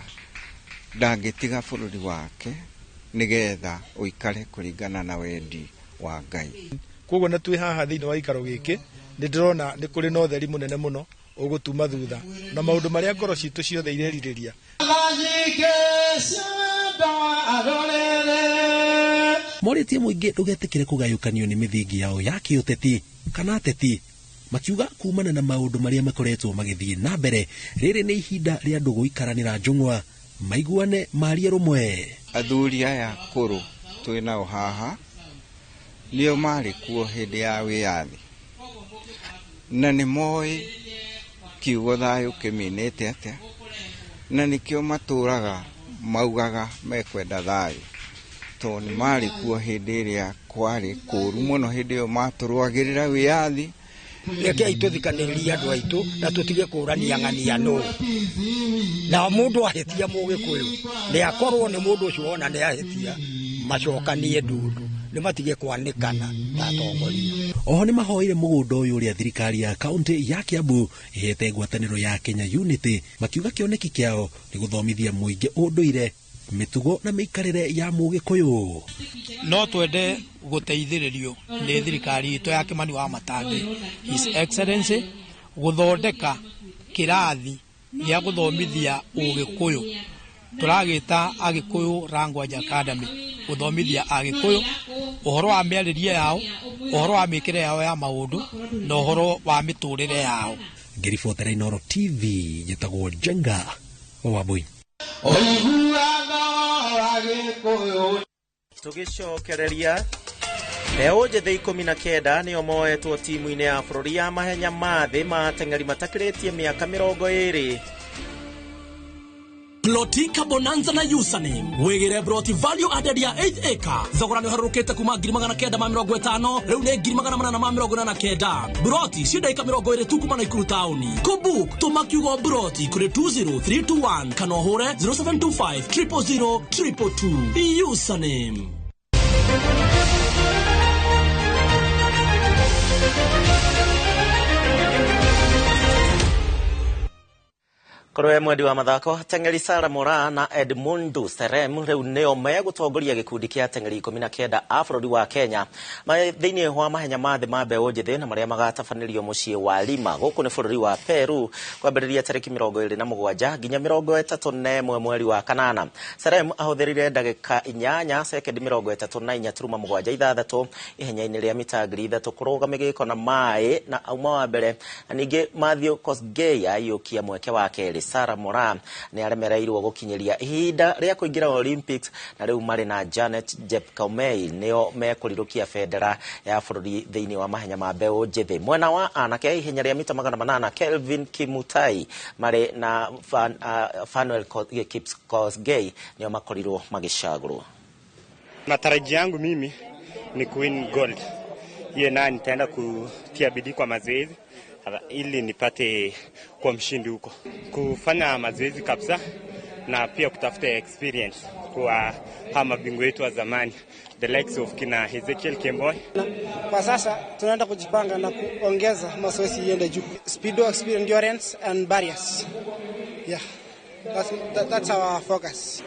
ndangitiga bururi wake nigetha uikare kuringana na wendi wa Ngai. Koguo na twi haha thiini wa ikaro giki ni ndirona ni kuri no theri munene muno ugutuma thutha na maundu maria ngoro citu ciothe ireririria. Moritie muingi ndugetikire kugayukanio ni mithingi yao ya kiuteti kana ateti makiuga kumana na maundu maria makoretwo magithie na mbere riri ni ihinda ria andu guikaranira njungwa maiguane marie rumwe. Athuri aya kuru twinao haha nio mari kuo hindi ya wiyathi na ni moi kiugo thayu kiminite atia na nikio maturaga maugaga mekwenda thayu to ni mari kuo hindi iria kwari kuru muno hindi yo maturwagirira wiyathi reke ituthikaniriria andu aitu na tutige kurania ng'ania no na mundu ahetia Mugikuyu ni akorwo ni mundu ucio wona ni ahetia macokanie ndundu ni matige kwanikana ta tongoria. Oho ni mahoire mugundo uyu uria thirikari ya kaunti ya Kiambu ihete ngwataniro ya Kenya Unity makiuga kioneki kiao ni guthomithia muingi unduire mitugo na mikarire ya Mugikuyu. No twende guteithiririo ni thirikari ito ya Kimani wa Matangi His Excellency guthondeka kirathi ya guthomithia Ugikuyu turagita Agikuyu Language Academy guthomithia Agikuyu uhoro wa miaririe yao uhoro wa mikire yao ya maundu na uhoro wa miturire yao. Gerifotera Inoro TV jetagwo Jenga wa Boy. Tugicokereria leo jethe 19 nio moetwo timu-ini ya bururi ya mahenya ma thi ma teng'eri matakiritie miaka 20 Plotika Bonanza na username wegere Broti value added ya 8 acre thogora ni harukite kuma 950 riu ni 889 Broti shida ika 20 tu kuma na Ikuru tauni kubuk tumakiugo Broti kuri 20321 kana hore 0725 000 222 username. Korwe mwedi wa mathako tengeri Sara Mora na Edmundo Serem riu neo megutongoria gikundi kia tengeri 19 a bururi wa Kenya thiini wa mahenya mathe ma mbeũ njĩthĩ na maria magatabanirio mucii wa Lima guku ni bururi wa Peru kwambĩrĩria tariki 27 nginya 31 mweri wa kanana. Serem ahũthĩrire ndagĩka 8 sekendi 34.76 ihenya-inĩ rĩa mita 3 kũrũga mĩgĩko na maĩ na auma wa mbere. Ningĩ Matthew Kosgei ayũkia mweke wa kerĩ. Sara Mora ni aremereirwo gukinyiria ihinda ria kuingira Olympics na riu mari na Janet Jepkaumei neo mekurirukia federa ya bururi thiini wa mahenya ma mbeũ njĩthĩ. Mwena wa anake ihenya ria mita 800 Kelvin Kimutai mari na Fanuel Kipkosgei neo makorirwo magicagurwo. Matarajio yangu mimi ni kuwin gold. Hiyo na nitaenda kutia bidii kwa mazoezi ili nipate kwa mshindi huko. Kufanya mazoezi kabisa na pia kutafuta experience kwa mabingwa wetu wa zamani, the likes of kina Ezekiel Kemboi. Kwa sasa tunaenda kujipanga na kuongeza mazoezi iende juu. Speed, endurance and barriers. Yeah. That's our focus.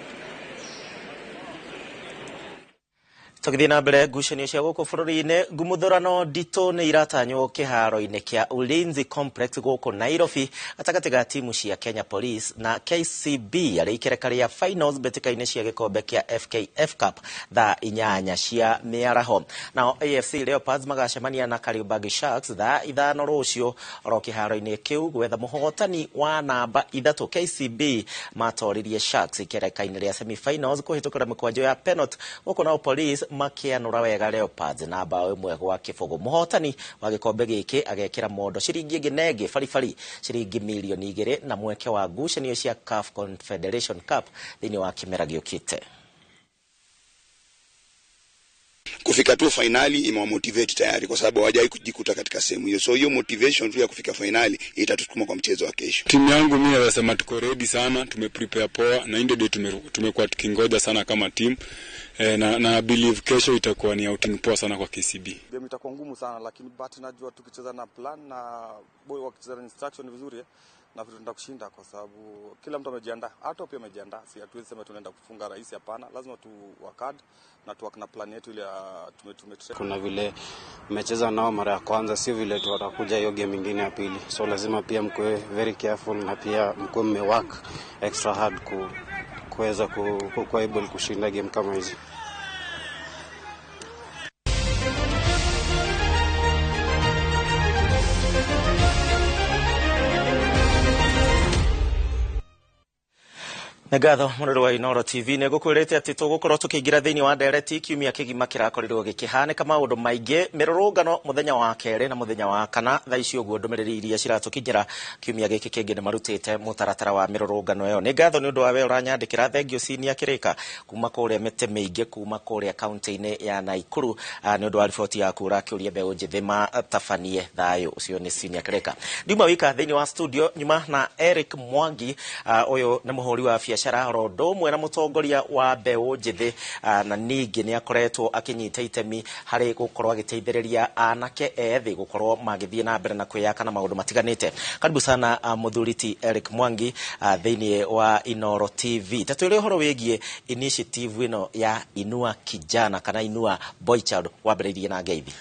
Tugithii na mbere ngucanio cia guku bururi-ini ngumuthurano ndito ni iratanywo kiharo-ini kia Ulinzi Complex guku Nairobi gatagati ga timu cia Kenya Police na KCB aria ikerekaria finals betika-ini cia gikombe kia FKF Cup thaa 8 cia miaraho. Nao AFC Leopards magacemania na Kariobangi Sharks thaa 5 rucio ro kiharo-ini kiu gwetha muhotani wa namba 3. KCB matoririe Sharks ikereka-ini ria semi-finals kuhitukira mikwanjo ya penalty guku nao Police makianura wega Leopards na bao imwe gwa kibugu. Muhotani wa gikombe giki agekira mondo ciringi nginenge farifari ciringi milioni 2 na mweke wa ngucanio cia CAF Confederation Cup thiini wa kimera giukite. Kufika tu finali imewamotivate tayari kwa sababu hawajai kujikuta katika sehemu hiyo. So hiyo motivation tu ya kufika finali itatusukuma kwa mchezo wa kesho. Timu yangu mimi nasema tuko ready sana, tumeprepare poa na in the day tumekuwa tukingoja sana kama team. Na believe kesho itakuwa ni outing poa sana kwa KCB. Game itakuwa ngumu sana lakini but najua tukicheza na plan na boy wakicheza na instruction vizuri na vitu tunaenda kushinda kwa sababu kila mtu amejiandaa. Hata pia amejiandaa. Si hatuwezi sema tunaenda kufunga rahisi, hapana. Lazima tu work hard na tu work na plan yetu ile kuna vile mmecheza nao mara ya kwanza, sio vile tu watakuja hiyo game nyingine ya pili. So lazima pia mkoe very careful na pia mkoe mmework extra hard kuweza kuwa able kushinda game kama hizi. Negatho mundu wa Inoro TV ne gukwirite ati tugukorwo tukiingira thiini wa ndereti kiumia kigima kirakorirwo gikihaneka maundu maingi mirurungano muthenya wa kere na muthenya wa kana thaa icio guo ndumiriri iria ciratukinyira kiumia giki kingi ni marutite mutaratara wa mirurungano iyo. Negatho ni undu wa we uranyandikira thengio cinia kirika kuma kuria mete maingi kuma kuria kaunti-ini ya Naikuru ni undu wa riboti ya kura kiuria mbeũ njĩthĩ matabanie thayo ucio ni cinia kirika. Ndima wika thiini wa studio nyuma na Eric Mwangi uyu ni muhuri wa biacara rondo mwe na mutongoria wa mbeũ njĩthĩ na ningi ni akoretwo akinyita itemi hari gukorwo agiteithĩrĩria anake ethi gukorwo magithie na mbere na kwiyaka na maundu matiganite. Karibu sana muthuriti Eric Mwangi thiini wa Inoro TV. Tatwire horo wigie initiative ino ya Inua Kijana kana Inua Boy Child wambĩrĩirie na ngeithi.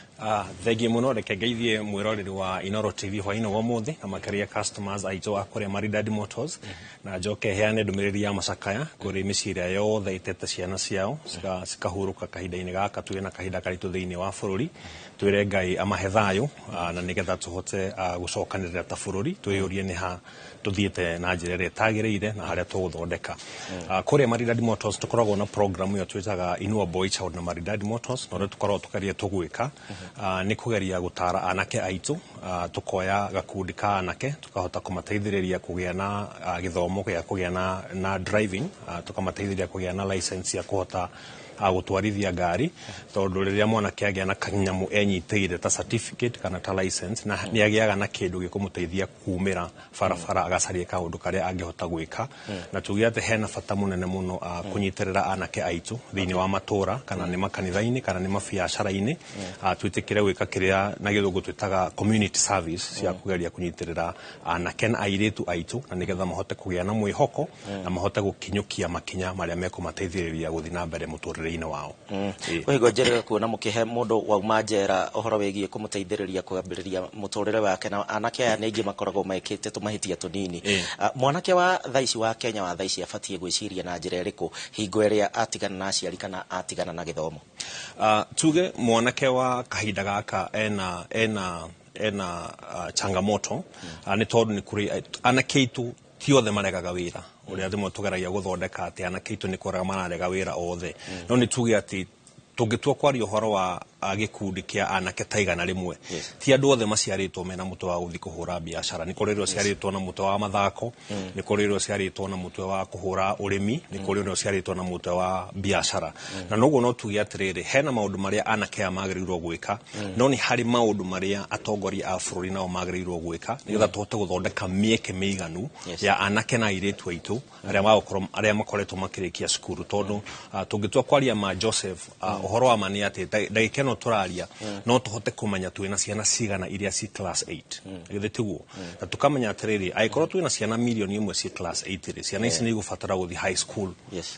Thengi muno reke ngeithie mwiroreri wa Inoro TV hwaino wa muthi na makaria customers aitwa akore Maridadi Motors na njoke heane ndumiriri ya macakaya kuri miciria yothe itete ciana ciao cikahuruka kahinda-ini gaka turi na kahinda karitu thiini wa bururi twire Ngai amahe thayo na nigetha tuhote gucokanirira ta bururi twiyurie ni ha tuthiete na njira ĩrĩa ĩtagĩrĩire na harĩa tũgũthondeka. Kũrĩa Maridadi Motors tũkoragwo na program ĩyo twĩtaga Inua Boy Child na Maridadi Motors, na ũrĩa tũkoragwo tũkaria tũgwĩka nĩ kũgeria gũtara anake aitũ, tukoya gakundi ka anake tukahota kũmateithĩrĩria kũgĩa na gĩthomo gĩa kũgĩa na driving, tukamateithĩrĩria kũgĩa na license ya kũhota gũtwarithia ngari, tondũ rĩrĩa mwanake agĩa na kanyamu enyitĩire ta certificate kana ta license na nĩ agĩaga na kĩndũ gĩkũmũteithia kumĩra barabara agacaria kaũndũ karĩa angĩhota gwĩka. Na tuge atĩ hena bata mũnene mũno kũnyitĩrĩra anake aitũ thĩinĩ wa matũra kana nĩ makanitha-inĩ kana nĩ mabiacara-inĩ, twĩtĩkĩre gwĩka kĩrĩa na gĩthũngũ twĩtaga community service cia kũgeria kũnyitĩrĩra anake na airĩtu aitũ, na nĩgetha mahote kũgĩa na mwĩhoko na mahote gũkinyũkia makinya marĩa mekũmateithĩrĩria gũthiĩ na mbere mũtũrĩre wao. Ũhigo njerega kuona mũkĩhe mũndũ wauma njera ũhoro wĩgiĩ kũmũteithĩrĩria kwambĩrĩria mũtũrĩre wake, na anake aya nĩ aingĩ makoragwo mekĩte tũmahĩtia tũnini. Mwanake wa thaici wa Kenya wa thaici abatiĩ gwĩciria na njĩra ĩrĩkũ hingo ĩrĩa atigana na aciari kana atigana na gĩthomo? Tuge mwanake wa kahinda gaka ena changamoto nĩ tondũ nĩ kũrĩ anake aitũ ti othe maregaga wĩra ũrĩa thimwe tũgeragia gũthondeka atĩ anake aitũ nĩ kũrega mararega wĩra othe, no nĩ tuge atĩ tũngĩtua kwaria ũhoro wa gĩkundi kĩa anake ta igana rĩmwe, ti andũ othe maciarĩtwo mena mũtwe wa gũthiĩ kũhũra biacara. Nĩ kũrĩ ũrĩa ũciarĩtwo na mũtwe wa mathako, nĩ kũrĩ ũrĩa ũciarĩtwo na mũtwe wa kũhũra ũrĩmi, nĩ kũrĩ ũrĩa ũciarĩtwo na mũtwe wa biacara. Na noguo no tuge atĩrĩrĩ, hena maũndũ marĩa anake aya magĩrĩirwo gwĩka, no nĩ harĩ maũndũ marĩa atongoria a bũrũri nao magĩrĩirwo gwĩka nĩgetha tũhote gũthondeka mĩeke mĩiganu ya anake na airĩtu aitũ arĩa makoretwo makĩrĩkia cukuru. Tondũ tũngĩtua kwaria ma Joseph, ũhoro wa ma nĩ atĩ ndagĩka ĩno tũraria no tũhote kũmenya twĩna ciana cigana iria ci class 8 githĩ tiguo, na tukamenya atĩrĩrĩ angĩkorwo twĩna ciana milioni ĩmwe ci class 8 rĩ, ciana ici nĩ igũbatara gũthiĩ high school,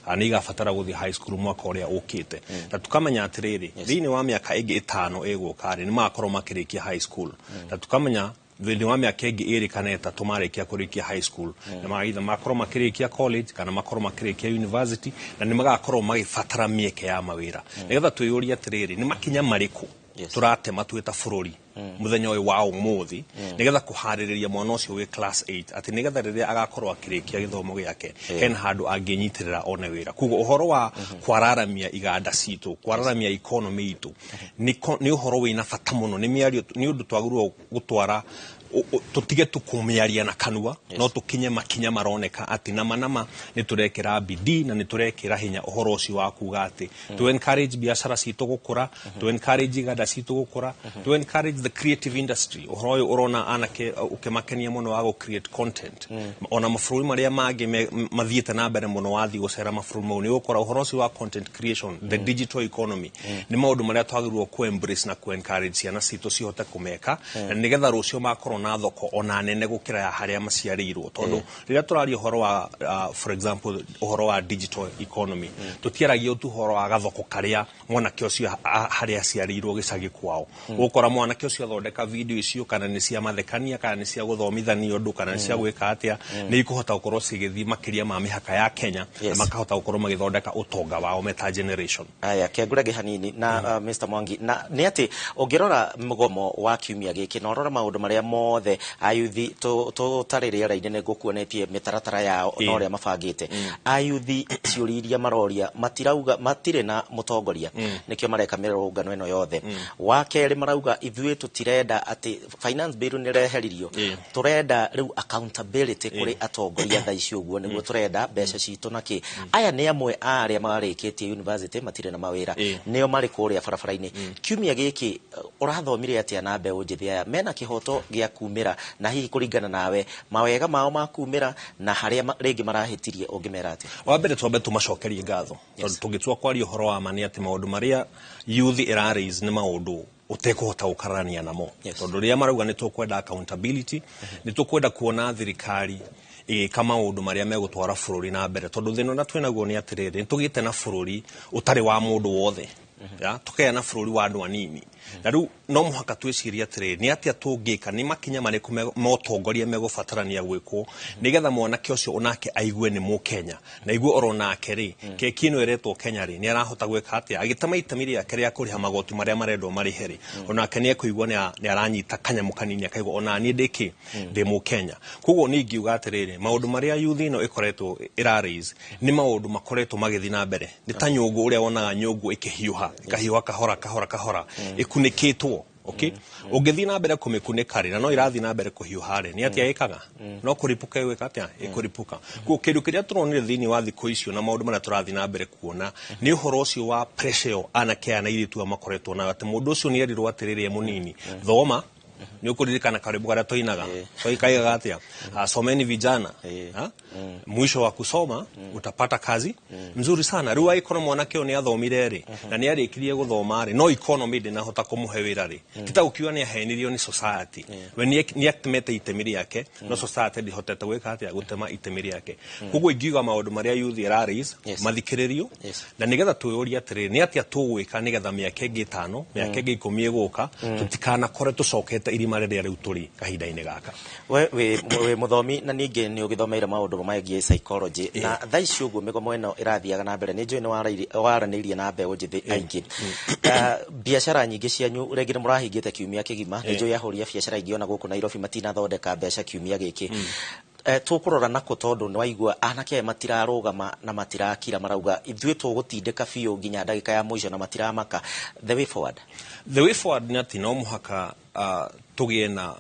nĩ igabatara gũthiĩ high school mwaka ũrĩa ũkĩte. Na tukamenya atĩrĩrĩ thĩinĩ wa mĩaka ĩngĩ 5 ĩgũka rĩ nĩ magakorwo makĩrĩkia high school, na tukamenya thĩinĩ wa mĩaka ĩngĩ 2 kana 3 marĩkia kũrĩkia high school na maitha makorwo makĩrĩkia college kana makorwo makĩrĩkia university, na nĩ magakorwo magĩbatara mĩeke ya mawĩra. Nĩgetha twĩyũrie atĩrĩrĩ nĩ makinya marĩkũ turatema twĩ ta bũrũri muthenya ũyũ wa ũmũthĩ nĩgetha kũharĩrĩria mwana ũcio wĩ class 8 atĩ nĩgetha rĩrĩa agakorwo akĩrĩkia gĩthomo gĩake hena handũ angĩnyitĩrĩra one wĩra. Koguo ũhoro wa kwararamia iganda citũ, kwararamia economy itũ nĩ ũhoro wĩna bata mũno, nĩ ũndũ twagĩrĩirwo gũtwara tutige tukũmĩaria na kanua, no tukinye makinya maroneka atĩ nama nĩ tũrekĩra bidii na nĩ tũrekĩra hinya ũhoro ũcio wa kuga atĩ to encourage biacara citũ gũkũra, to encourage iganda citũ gũkũra, to encourage the creative industry. Ũhoro ũyũ ũrona anake ũkĩmakenia mũno wa create content, ona mabũrũri marĩa mangĩ mathiĩte na mbere mũno wathiĩ gũcera mabũrũri mau nĩ gũkora ũhoro ũcio wa content creation, the digital economy nĩ maũndũ marĩa twagĩrĩirwo ku embrace na ku encourage ciana citũ cihote kũmeka, na nĩgetha rũciũ makorwo na thoko ona nene gũkĩra ya harĩa maciarĩirwo. Tondũ rĩrĩa tũraria ũhoro wa for example ũhoro wa digital economy tũtiaragia tu ũhoro wa gathoko karĩa mwanake ũcio harĩa aciarĩirwo gĩcagi kwao. Ũgũkora mwanake ũcio athondeka video icio kana nĩ cia mathekania kana nĩ cia gũthomithania ũndũ kana nĩ cia gwĩka atĩa, nĩ ikũhota gũkorwo cigĩthiĩ makĩria ma mĩhaka ya Kenya na makahota gũkorwo magĩthondeka ũtonga wao meta generation. Aya kĩangũrage hanini na Mr. Mwangi, na nĩ atĩ ũngĩrora mũgomo wa kiumia gĩkĩ na ũrora maũndũ marĩa mothe ayuthi tũtarĩ rĩera-inĩ nĩ gũkuonetie mĩtaratara yao na ũrĩa mabangĩte, ayuthi ciũria iria maroria matirĩ na mũtongoria, nĩkĩo mareka mĩrũrũngano ĩno yothe. Wa kerĩ marauga ithuĩ tũtirenda atĩ finance bill nĩ reheririo, tũrenda rĩu accountability kũrĩ atongoria thaa ici ũguo, nĩguo tũrenda mbeca citũ na kĩ. Aya nĩ amwe arĩa marĩkĩtie university matirĩ na mawĩra, nĩo marĩ kũrĩa barabara-inĩ. Kiumia gĩkĩ ũrathomire atĩa na mbeũ njĩthĩ aya mena kĩhoto gĩa kumĩra, na hihi kũringana nawe mawega mao ma kumĩra na harĩa rĩngĩ marahĩtirie ũngĩmera atĩ? Wa mbere twambe tũmacokerie ngatho, tondũ tũngĩtua kwaria ũhoro wa ma nĩ atĩ maũndũ marĩa youth ĩra-raise nĩ maũndũ utekũhota gũkararania namo, tondũ rĩrĩa marauga nĩ tũkwenda accountability, nĩ tũkwenda kuona thirikari kama maũndũ marĩa megũtwara bũrũri na mbere, tondũ thĩna na twĩnaguo nĩ atĩrĩrĩ nĩ tũgĩte na bũrũri ũtarĩ wa mũndũ wothe, tukĩgĩa na bũrũri wa andũ anini, na riu no muhaka twiciria atiriri ni atia tungika ni makinya mariku motongoria megubatarania gwikwo nigetha mwanake ucio onake aigue ni Mukenya na igue oronake ri kekino eretwo Kenya ri ni arahota gwika atia agitama itemi riake ria kuriha magoti maria marendwo mariheri onake ni ekuigua ni aranyita kanyamu kanini akaigua ona ni ndiki ndi Mukenya koguo ni ngiuga atiriri maundu maria youth ino ikoretwo irarise ni maundu makoretwo magithi na mbere ni ta nyungu uria wonaga nyungu ikihiuha kahora ikunikitwo okay ugithi na mbere kumikunika ri na no irathi na mbere kuhiuha ri ni atia ikaga no kuripuka gwika atia ikuripuka ku kindu kiria turonire thini wa thikũ icio na maundu maria turathi na mbere kuona ni uhoro ucio wa pressure anake na iritu makoretwo na ati mundu ucio ni erirwo atiriri munini thoma ni ukuririkana karibu garia toinaga so ikaiga atia someni vijana mwisho wa kusoma utapata kazi mzuri sana riu aikona mwanake ni athomire ri na ni arikirie guthoma ri no economy ndi nahota kumuhe wira ri tita ukiwa ni ahenirio ni society we ni actimate itemi yake no society ndi hotete gwika atia gutema itemi yake koguo ingiuga maundu maria youth iraris mathikiririo na nigetha tuyoria atiri ni atia tugwika nigetha miaka ingi 5 miaka ingi 10 iguka tutikana kore tucokete irima riria riu turi kahinda-ini gaka we muthomi na ningi ni ugithomeire maundu maigi psychology na thaici uguo migomo ino irathiaga na mbere ni njui ni waranirie na mbeu njithi aingi biashara nyingi cianyu regire murahingite kiumia kigima ni njui ahuri ya biashara ingi ona guku Nairobi matina thondeka mbeca kiumia giki tukurora nako tondu ni waigua anake matirarugama na matirakira marauga ithuĩ tũgũtindĩka biũ nginya ndagĩka ya mũico na matiramaka the way forward ni ati no muhaka tugie na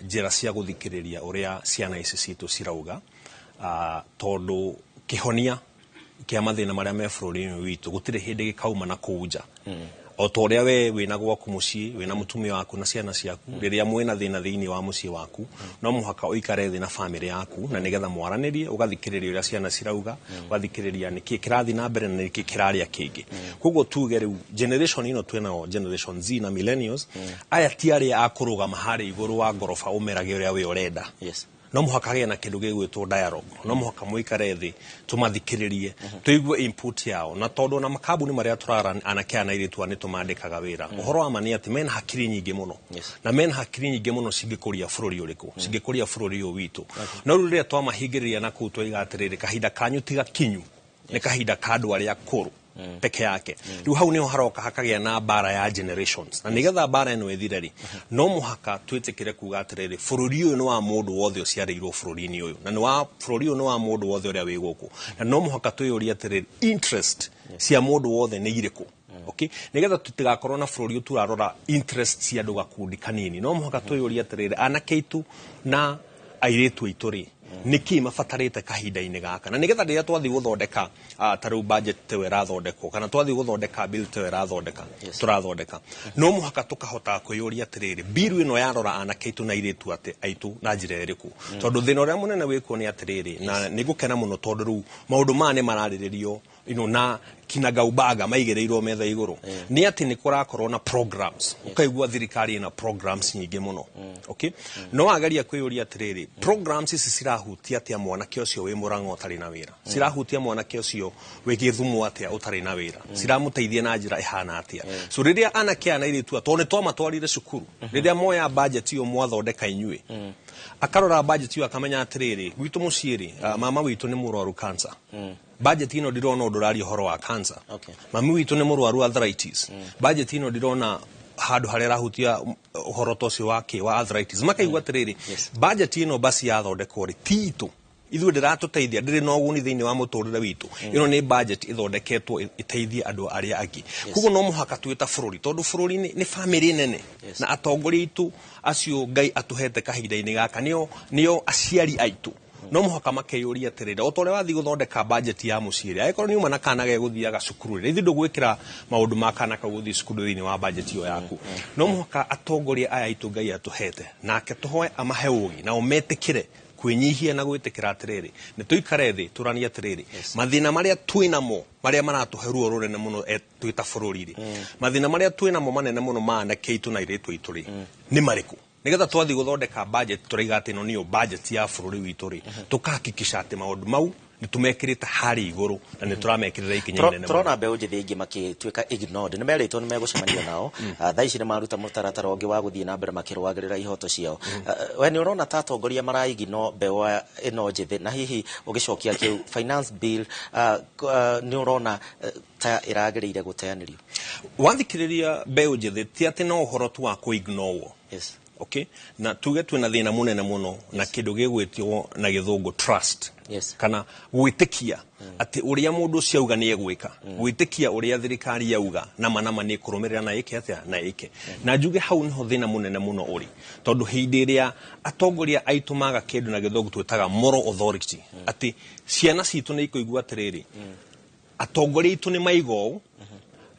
njĩra cia guthikĩrĩria uria ciana ici citu cirauga tondu kihonia kia mathina maria me bũrũri-inĩ witũ gũtirĩ hĩndĩ gĩkauma na kũnja o to uria we wina gwaku mucii wina mutumia waku na ciana ciaku riria mwena thina thiini wa mucii waku no muhaka uikare thi na family yaku na nigetha mwaranirie ugathikiriria uria ciana cirauga ugathikiriria niki kirathi na mbere na niki kiraria kingi koguo tuge riu generation ino twena generation Z na millennials aya tiari akuruga mahari iguru wa ngorofa umerage uria we urenda no muhaka gena kindu gigwitwo dialogue no muhaka muikare thi tumathikiririe tuigue input yao na tondu na makabuni maria turara anake ana iritu ani tumandikaga wira uhoro wa mani ati mena hakiri nyingi muno na mena hakiri nyingi muno cingikuria bururi uriku cingikuria bururi uyu witu no riria twamahingiriria na kutwa igatiriri kahinda kanyu tiga kinyu ni kahinda kandu aria kuru peke yake riu hau niho haroka hakagia na bara ya generations na nigetha bara eno ethireri no muhaka twitikire kuga atiriri bururi uyu ni wa mundu wothe uciarirwo bururi-ini uyu na ni wa bururi uyu ni wa mundu wothe uria wi guku na no muhaka twiyuria atiriri interest cia mundu wothe ni iriku okay nigetha tutigakorwo na bururi uyu turarora interest cia andu gakundi kanini no muhaka twiyuria atiriri anake itu na airitu ituri niki mafatarite kahinda-ini gaka na nigetha riria twathi guthondeka taru budget te irathondekwo kana twathi guthondeka bill te irathondeka turathondeka no muhaka tukahota kuyuria atiriri bill ino yarora anake itu na iritu ate aitu na njira iriku tondu thina uria munene wiko ni atiriri na nigukena muno tondu ru maundu mane marariririo na kinagaubaga maigereirwo metha iguru ni ati ni kurakorwo na programs ukaigua thirikari na programs nyingi muno okay no agaria kwiyuria atiriri programs ici cirahutia atia mwanake ucio wi Murang'a utari na wira cirahutia mwanake ucio wi Githumu atia utari na wira ciramuteithia na njira ihana atia so riria anake ana iritu atone twamatwarire cukuru riria moya budget yo mwathondeka inyui akarora budget yo akamenya atiriri gwitu muciiri mama witu ni murwaru cancer budget ino ndirona ndurari horo wa cancer mami witu ni murwaru arthritis budget ino ndirona handu harera hutia horo tocio wake wa arthritis makaigua atiriri budget ino basi yathondekwo ri titu ithuĩ ndiratũteithia ndĩrĩ na ũguni thĩinĩ wa mũtũrĩre witũ ĩno nĩ budget ĩthondeketwo ĩteithie andũ arĩa angĩ koguo no mũhaka twĩta bũrũri tondũ bũrũri nĩ family nene na atongoria itu acio Ngai atũhete kahinda-inĩ gaka nĩo aciari aitũ no muhaka makeyuria atiriri o tore wathi guthondeka budget ya muciiri aikorwo ni uma na kana ge guthiaga cukuru ri ithu ndugwikira maundu ma kana ka guthi cukuru thini wa budget yo yaku no muhaka atongoria aya itu Ngai atuhete nake tuhoe amahe ugi na umetikire kwinyihia na gwitikira atiriri ni tuikare thi turania atiriri mathina maria twinamo maria maratuhe ruo runene muno twita bururi mathina maria twinamo manene muno maana keitu na iretu ituri ni mariku nigetha twathi guthondeka budget turiga ati no niyo budget ya bururi witu ri tukahakikisha ati maundu mau nitumekirite hari iguru na nituramekirira ikinya inene. Turona mbeũ njĩthĩ ingĩ makĩtuĩka ignored, nĩ merĩtwo nĩ megũcemania nao thaa ici nĩ maruta mũtaratara ũngĩ wa gũthiĩ na mbere makĩrũagĩrĩra ihoto ciao. We nĩ ũrona ta atongoria maraigino mbeũ ĩno njĩthĩ, na hihi ũgĩcokia kĩu finance bill nĩ ũrona ta ĩragĩrĩire gũteanĩrio? Wathikĩrĩria mbeũ njĩthĩ ti atĩ no ũhoro tu wa kũignowo. Yes. Okay, na tuge twina thina munene muno na kindu gigwitio na githungu trust. Yes. Kana gwitikia ati uria mundu ucio auga ni egwika, gwitikia uria thirikari yauga nama ni kurumirira na iki atia na iki. Na njuge hau niho thina munene muno uri, tondu hindi iria atongoria aitu maga kindu na githungu twitaga moral authority, ati ciana citu ni ikuigua atiriri atongoria itu ni maigo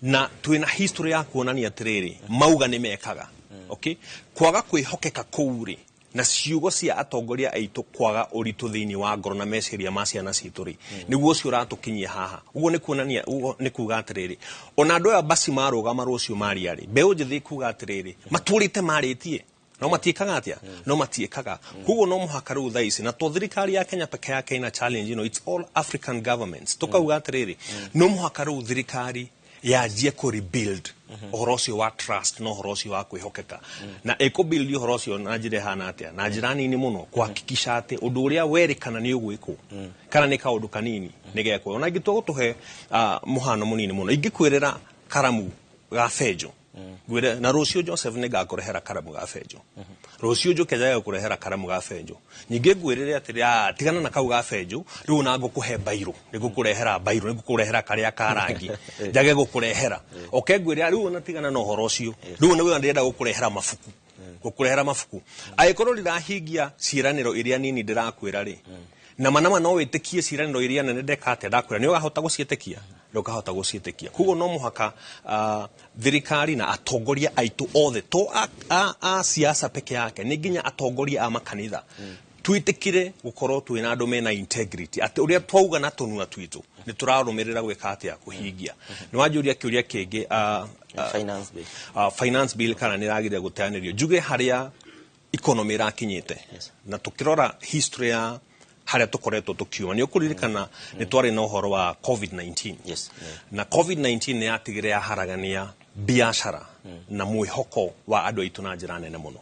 na twina history ya kuonania atiriri mauga ni mekaga. Okay, kwaga kwihokeka kuuri na ciugo cia atongoria aitu kwaga uritu thiini wa ngoro na meciria ma ciana cituri niguo cio ratukinyia haha. Uguo ni kuonania, uguo ni kuga atiriri ona andu aya basi marugama rucio mariari mbeũ njĩthĩ kuga atiriri maturite maritie no matiikaga atia no matiikaga. Kuguo no muhaka riu thaici na to thirikari ya Kenya peke yake ina challenge, you know, it's all African governments. Tukauga atiriri no muhaka riu thirikari yajie ku rebuild uhoro ucio wa trust no uhoro ucio wa kwihokeka na ekubuild uhoro ucio na njire hana atia na njira nini muno kuhakikisha ati undu uria werikana ni ugwikwo kana ni kaundu kanini nigekwo ona ingitwa gutuhe muhano munini muno ingikwirira karamu ga benjo gwire na rucio Joseph ni gakurehera karamu ga benjo rucio njukejaga kurehera karamu ga benjo nyinge gwirire atiri tigana na kau ga benjo riu na ngukuhe bairo nigukurehera bairo nigukurehera karia karangi njage gukurehera okengwire riu na tigana na uhoro ucio riu ni we ndirenda gukurehera mafuku gukurehera mafuku aikorwo rirahingia ciraniro iria nini ndirakwira ri na manama no witikie ciraniro iria nene ndekate ndakwira ni ugahota gucietikia ndukahota gucietikia. Kuguo no muhaka thirikari na atongoria aitu othe to a siasa peke yake ni nginya atongoria a makanitha twitikire gukorwo twina andu mena integrity ati uria twauga na tunua twitu ni turarumirira gwika atia kuhingia. Ni wanjuria kiuria kingi finance bill kana ni ragire guteanirio njuge haria economy rakinyite na tukirora history ya haria tukoretwo tukiuma ni ukuririkana ni twari na uhoro wa COVID-19. Na COVID-19 ni yatigire ya haragania biashara na mwihoko wa andu aitu na njira nene muno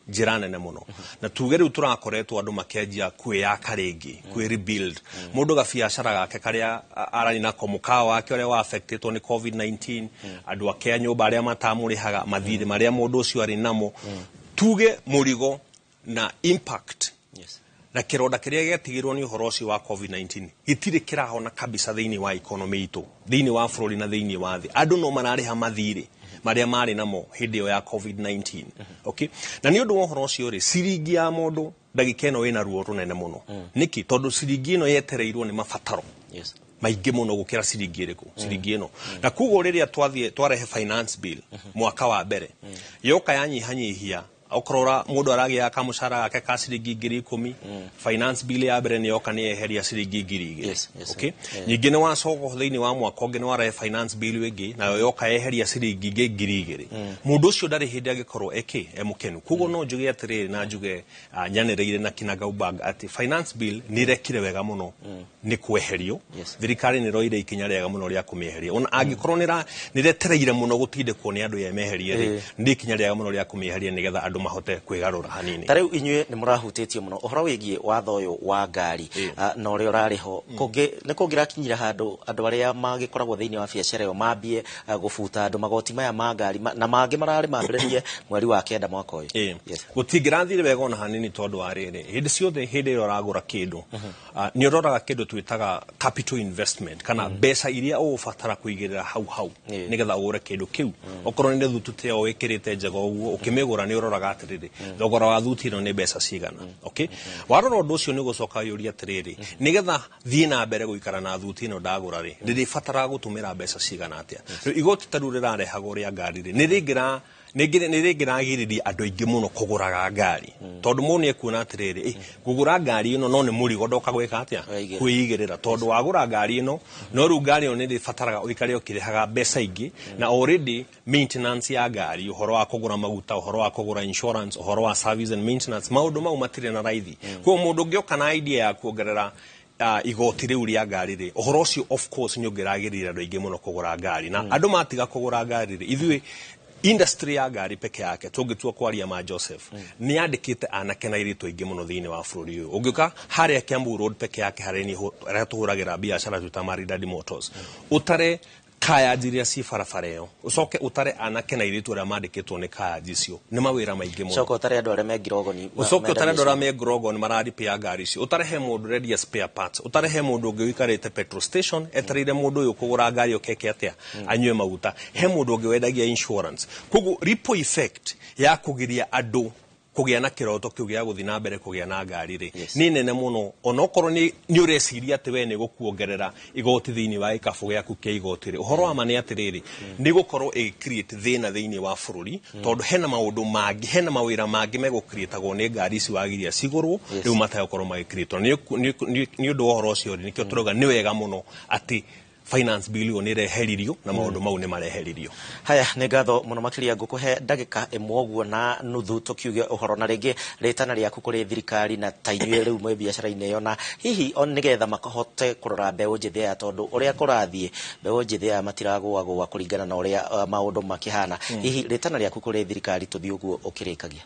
njira nene muno na tuge riu turakoretwo andu makenjia kwiyaka ringi kwi rebuild mundu ga biashara gake karia arani nako mukawa wake uria wa affected ni COVID-19 andu ake nyumba aria matamurihaga mathiri maria mundu ucio ari namo tuge murigo na impact na kironda kiria getigirwo ni uhoro ucio wa COVID-19 gitire kirahona kabisa thiini wa economy itu thiini wa bururi na thiini wa thi andu no marariha mathiri maria mari namo hindi ya COVID-19. Okay, na ni undu wa uhoro ucio ri siringi ya mundu ndagika ino wina ruo runene muno niki tondu siringi ino yetereirwo ni mabataro maingi muno gukira siringi iriku siringi ino na kuguo riria twarehe finance bill mwaka wa mbere yoka yanyihanyihia okorora mundu aragia kamushara ake ka siringi 10,000 finance bill ya mbere ni yoka ni eheria siringi 2,000. Okay, nyingi ni wacogo thiini wa mwaka ungi ni warahe finance bill wingi na yoka eheria siringi 2,000 mundu ucio ndari hindi agikorwo emukenu. Kuguo no njuge atiriri na njuge nyanereire na kinagaubag ati finance bill ni rekire wega muno ni kweherio thirikari ni roire ikinya riega muno ria kumieheria ona agikorwo ni retereire muno gutindikwo ni andu yemeherie ni ikinya riega muno ria kumieheria nigetha andu mahote kwigarura hanini. Tariu inyue ni murahutitio muno uhoro wigie watho uyu wa ngari na uria urariho kungi ni kungirakinyira handu andu aria magikoragwo thiini wa biashara yo mambie gufuta andu magoti maya ma ngari na mangi marari mambirerie mweri wa kenda mwaka uyu gutingirathire wega ona hanini tondu wa riri hindi ciothe hindi ro ragura kindu ni uroraga kindu twitaga capital investment kana mbeca iria ufatara kuigirira hau nigetha ugure kindu kiu okorwo ni thutute o wikirite njego uguo ukimigura ni uroraga atiriri thogora wa thuti ino ni mbeca cigana. Okay, warora undu ucio ni gucoka yuria atiriri nigetha thie na mbere guikara na thuti ino ndagura ri ndiri fatara gutumira mbeca cigana atia igoti taru rirarehaga uria ngari ri nirigiragiriria andu aingi muno kuguraga ngari tondu mundu ekuona atiriri kugura ngari ino no ni murigo ndoka gwika atia kuigirira tondu wagura ngari ino no ru ngari ino ni fataraga uikare ukirehaga mbeca ingi na already maintenance ya ngari uhoro wa kugura maguta uhoro wa kugura insurance uhoro wa service and maintenance maundu mau matire na raithi kwa mundu ngioka na idea ya kuongerera igoti riu ria ngari ri uhoro ucio of course ni ungiragirira andu aingi muno kugura ngari na andu matiga kugura ngari ri ithui industry ya ngari peke yake tungitua kwaria ma Joseph ni andikite anake na iritu aingi muno thiini wa bururi uyu ungiuka haria Kiambu Road peke yake haria ni tuhuragira biashara tuta Maridadi Motors utare kaya jiria si farafareo ucoke utare anake na iritu ria mandikitwo ni kaya jicio ni mawira maingi muno ucoke utare andu aria me Ngirogoni ucoke utare andu aria me Ngirogoni marari pia ngari icio utare he mundu ready spare parts utare he mundu ungi wikarite petrol station etarire mundu uyu kugura ngari okeke atia anywe maguta he mundu ungi wendagia insurance kugu ripple effect ya kugiria andu kugia na kiroto kiu gia guthi na mbere kugia na ngari ri ni nene muno onokorwo ni ureciria ati we ni gukuongerera igoti thiini wa ikabu giaku kia igoti ri uhoro wa mani atiriri ni gukorwo e create thina thiini wa bururi tondu hena maundu mangi hena mawira mangi mego createagwo ni ngari ici wagiria cigurwo riu matagokorwo magi create ni undu uhoro ucio ni kio turoga ni wega muno ati finance bill ni reheririo na maundu mau ni mareheririo haya ni ngatho muno makiria ngukuhe ndagika imwe guo na nuthu tukiuge uhoro na ringi ritana riaku kuri thirikari na tainywe riu mwe biashara-ini yo na hihi on nigetha makahote kurora mbeu njithi ya tondu uria kurathie mbeu njithi ya matiragwa kuringana na uria maundu makihana hihi ritana riaku kuri thirikari tuthi uguo ukirikagia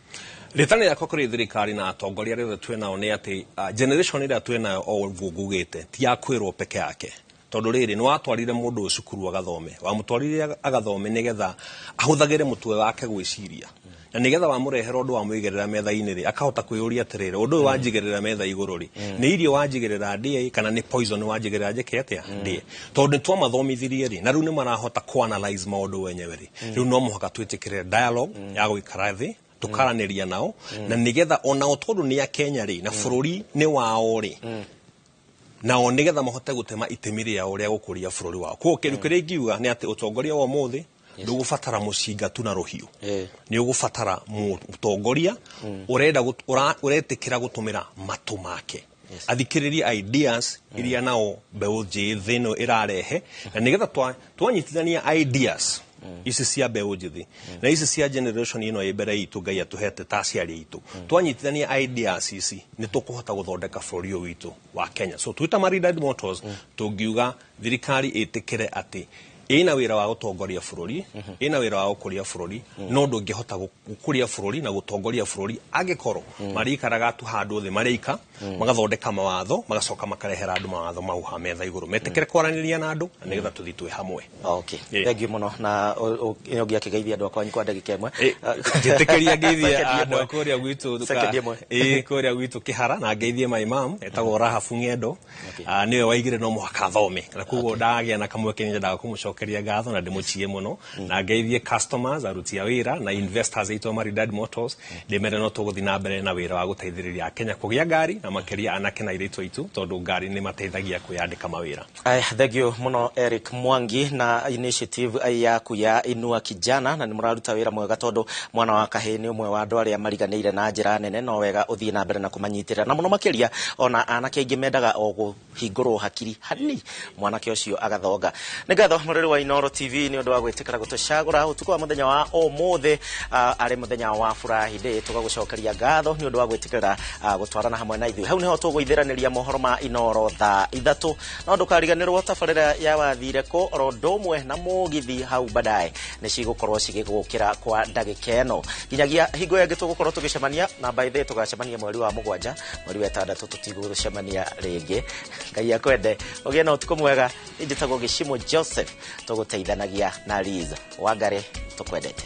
ritana riaku kuri thirikari na atongoria ri twena ni ati generation ira twena o ngugugite ti akwirwo peke yake tondu riri ni watwarire mundu cukuru agathome wa mutwarire agathome nigetha ahuthagire mutwe wake gwiciria na nigetha wa murehera undu wa muigerera metha-ini ri akahota kwiyuria atiriri undu wanjigerera metha iguru ri ni irio wanjigerera ndie kana ni poison wanjigerera njeke atia ndie tondu twa mathomithirie ri na riu ni marahota kuanalyze maundu wenyewe ri riu no muhaka twitikire dialogue ya guikara thi tukaraniria nao na nigetha ona tondu ni ya Kenya ri na bururi ni wao ri na onigetha mahote gutema itemi ya uria gukuria bururi wao ko kindu kiria ingiuga ni ati utongoria wa muthi ndugubatara mucinga tu na ruhiu ni ugubatara mutongoria uretikira gutumira matu make athikiriria ideas iria nao mbeu njithi no irarehe na nigetha twanyitithania ideas isi cia mbeu njithi na isi cia generation ino ibere itu Ngai atuhete ta ciari itu twanyitithania ideas ici ni tukuhota guthondeka bururi witu wa Kenya so twita Maridadi Motors tungiuga thirikari itikire ati ina wira wa gutongoria bururi ina wira wa gukuria bururi no ndungihota gukuria bururi na gutongoria bururi agikorwo marikaraga tu handu thi marika magathondeka mawatho magacoka makarehera andu mawatho mau ha metha iguru metikire kwaraniria na andu na nigetha tuthi twi hamwe okay thank you muno na inyogia kigeithia andu akwanyu kwa ndagika imwe njitikiria ngeithia andu akuria gwitu kuria gwitu Kihara na ngeithie my mom etagwo Rahafu Ng'endo niwe waigire no muhaka thome na kugo ndagia na kamweke nyendaga kumucokeria ngatho na ndimuchie muno na ngeithie customers aruti a wira na investors aitwa Maridadi Motors ndimere no tuguthi na mbere na wira wa guteithiriria Kenya kugia ngari na makiria anake na iritu itu tondu ngari ni mateithagia kuyandika mawira thank you muno Eric Mwangi na initiative yaku ya Inua Kijana na ni muraruta wira mwega tondu mwana wa kahini umwe wa andu aria mariganiire na njira nene no wega uthie na mbere na kumanyitira na muno makiria ona anake ingi mendaga o guhingurwo hakiri hani mwanake ucio agathonga nigatho muriri wa Inoro TV ni undu wa gwitikira gutucagura utuko wa muthenya wa umuthi ari muthenya wa furahi day tugagucokeria ngatho ni undu wa gwitikira gutwarana hamwe na ithui hau niho tuguithiraniria mohoro ma Inoro thaa 3 no ndukariganirwo tabarira ya wathire ko rondomwe na mugithi hau baadaye ni cigukorwo cigigukira kwa ndagika eno nginyagia hingo yangi tugukorwo tugicemania na by the tugacemania mweri wa 7 mweri wa 6 tutigucemania ringi Ngai akwende ugie na utuko mwega inditagwo Gishimo Joseph tuguteithanagia na Liza Wangare tukwendete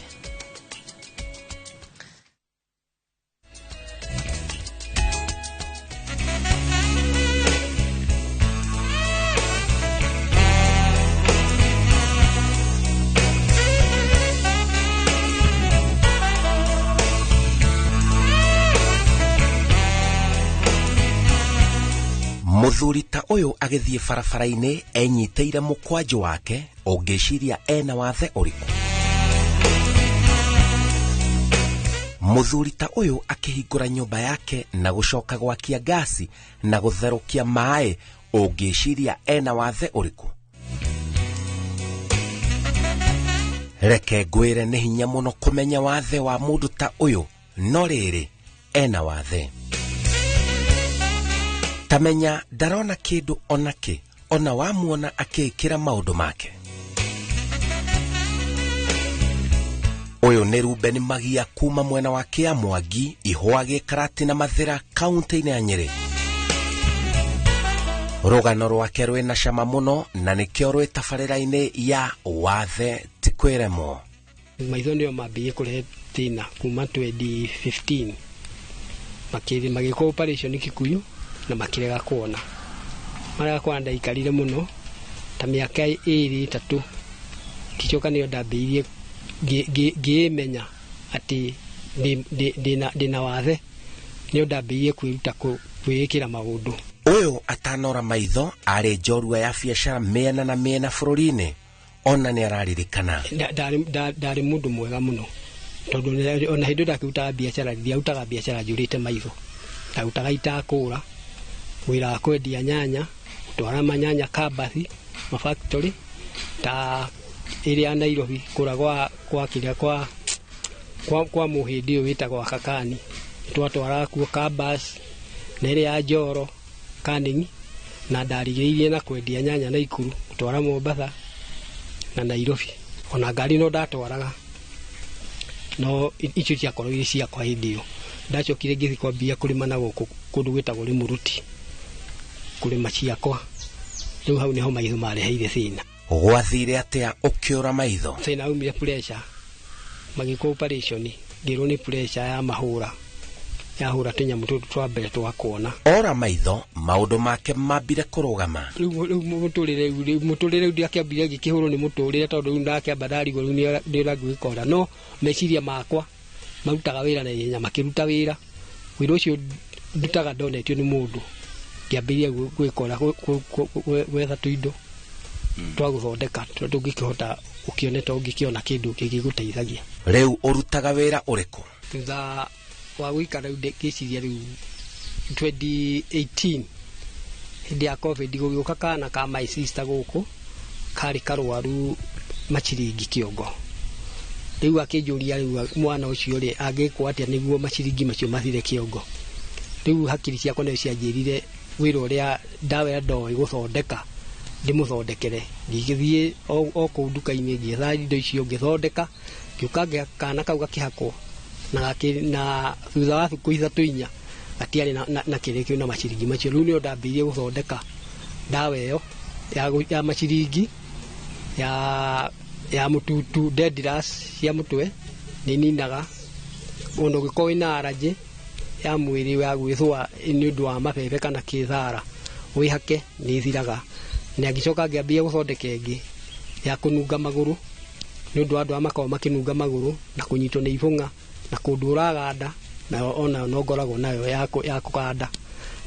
muthuri ta uyu agithie barabara-ini enyiteire mukwanjo wake ungiciria ena wathe uriku muthuri ta uyu akihingura nyumba yake na gucoka gwakia gasi na gutherukia mai ungiciria ena wathe uriku reke ngwire ni hinya muno kumenya wathe wa mundu ta uyu no riri ena wathe Tamenya ndarona kindu onake ona wamuona akikira maundu make. Uyu ni Ruben Magia kuma mwena wa Kiamwangi, Ihwa, Gikarati na Mathira, kaunti-ini ya Nyeri. Rugano rwake rwina cama muno na nikio rwi tabarira-ini ya wathe ti kwiremwo. Maitho ndio mambie kurehe thina kuma 2015 magika operation Kikuyu na makirega kuona mara kwa ndaikarire muno ta miaka 2-3 kichoka niyo ndambirie ngimenya ati ndina wathe niyo ndambirie kwiruta kwikira maundu. Uyu atanora maitho ari njorua ya biashara mena na mena bururi-ini, ona ni araririkana ndari mundu mwega muno tondu ona hindu ndakiruta biashara ndiautaga biashara njurite maitho, ndagutaga itakura wira wa kwendia nyanya, gutwara manyanya Kabathi mafactory ta iria Nairobi kura kwa muhindi witagwa Kakani, twatwara kuo Kabas na iria ya Njoro Kaningi, na ndarigiririe na kwendia nyanya Naikuru gutwara Mombasa na Nairobi. Ona ngari no ndatwaraga no icio ciakorwo iri ciakwa hindi iyo. Ndacokire ngithi kwambia kurima na guku kundu gwitagwo Limuruti kurima ciakwa. Riu hau niho maitho mareheire thina. Gwathire atia ukiura maitho? Thina umire pressure magiko operation, ngirwo ni pressure ya mahura yahura tunyamu tutu twa mbere twakuona. Ora maitho maundu make mambire kurugama. Riu muturire ndiakĩambire gikihuru ni muturire tondu riu ndakiamba ndarigo riu ndira gwikora no meciria makwa marutaga wira na ihenya makiruta wira wira ucio ndutaga ndonetio ni mundu ngiambiria gwikora gwetha tuindo twa guthondeka tungikihota ukioneta ungikiona kindu gigiguteithagia. Riu urutaga wira uriku? Thutha wa gwikara ngiciria riu 2018 hindi ya COVID gugiuka kana ka my sister guku kari karwaru machiringi kiongo. Riu akinjuria riu mwana ucio ri angikwa atia niguo machiringi macio mathire kiongo. Riu hakiri ciakwa no cianjirire wira uria ndawa ya ndoi guthondeka ndimuthondekere, ngigithie o ku nduka-ini ngietha indo icio ngithondeka, ngiuka kana kau gakihakwo na thutha wa thuku 3-4 atiari na kirikio na machiringi macio. Riu nio ndambirie guthondeka ndawa iyo ya machiringi ya mututu Dediras cia mutwe nininaga undu giko ina allergy ya mwiri ya gwithwa ni undu wa mabebe kana kithara wihake ni thiraga. Na ngicoka ngiambia guthondeka ingi ya kununga maguru ni undu andu amakao makinunga maguru na kunyitwo ni ibunga na kunduraganda na ona no ngoragwo nayo ya kuganda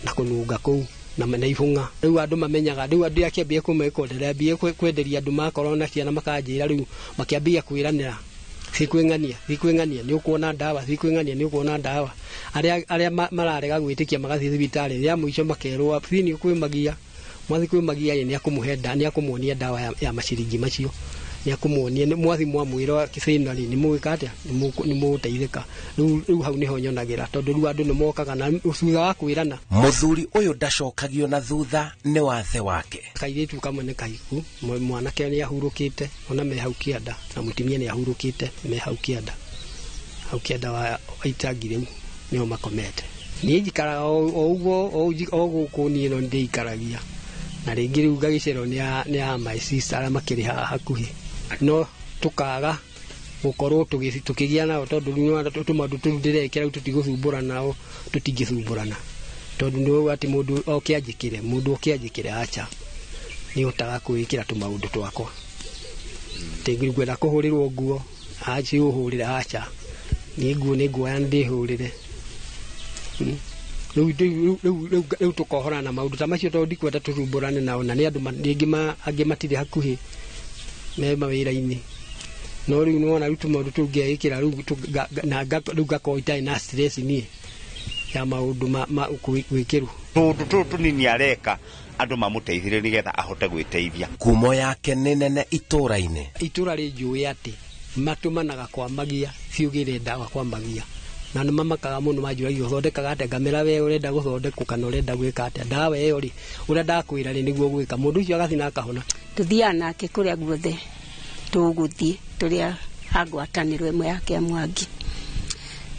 na kununga kuu na ibunga. Riu andu mamenyaga riu andu akiambia kumekonderea bie kwenderia andu makorwo na ciana makanjira riu makiambia kwiranira sikwingania ni ukuona ndawa sikwingania ni ukuona ndawa aria mararega gwitikia magathi thibitari ya muico makerwa thini kwimagia mwathi kwimagia ni akumuhenda ni akumuonia ndawa ya machiringi macio ni akumuonia ni mwathi mwamwira kifinali ni mwikatia ni muteithika. Riu hau niho nyonagira tondu riu andu ni mokaga na thutha wa kwirana. Muthuri uyu ndacokagio na thutha ni wathe wake. Kairitu kamwe ni kahiku mwanake ni ahurukite ona me hau kianda na mutimia ni ahurukite me hau kianda wa itagire niyo makomete. Ni njikara o guku ni no ndikaragia na ringi riu ngagicero ni ya my sister ara makiri hakuhi no tukaga gukorwo tukigia nao tondu riu tumandu ndirekera tutiguthumbũrana nao tutingithumbũrana tondu ndio ati mundu okianjikire acha ni utaga kwikira tumaundu twakwa tingiri gwenda kuhurirwo nguo achi uhurire acha ni nguo ni nguo ndihurire. Riu tukohora na maundu ta macio tondu ndikwenda tuthumbũrane nao na ni andu angi matire hakuhi me mawira-ini no riu nona riu tumaundu tungiikira riu ngako itai na stress ni ya maundu gwikirwo tundu tunini areka andu mamuteithire nigetha ahote gwiteithia. Kumo yake ni nene itura-ini ri njui ati matumanaga kwambagia biugire ndawa kwambagia na nä mamakaga må no manjuragia å thondekaga atä ngamä ra we å renda gå thondekwo kana å renda gwä ka atä ndawa ä yo rä å rä a ndakwä ra rä nä guo gwä ka må ndå å cio agathi na akahona tå thiaga nake kå rä a guothe tå gå thiä tå rä a angwatanä ro ä mwe yake a Mwangi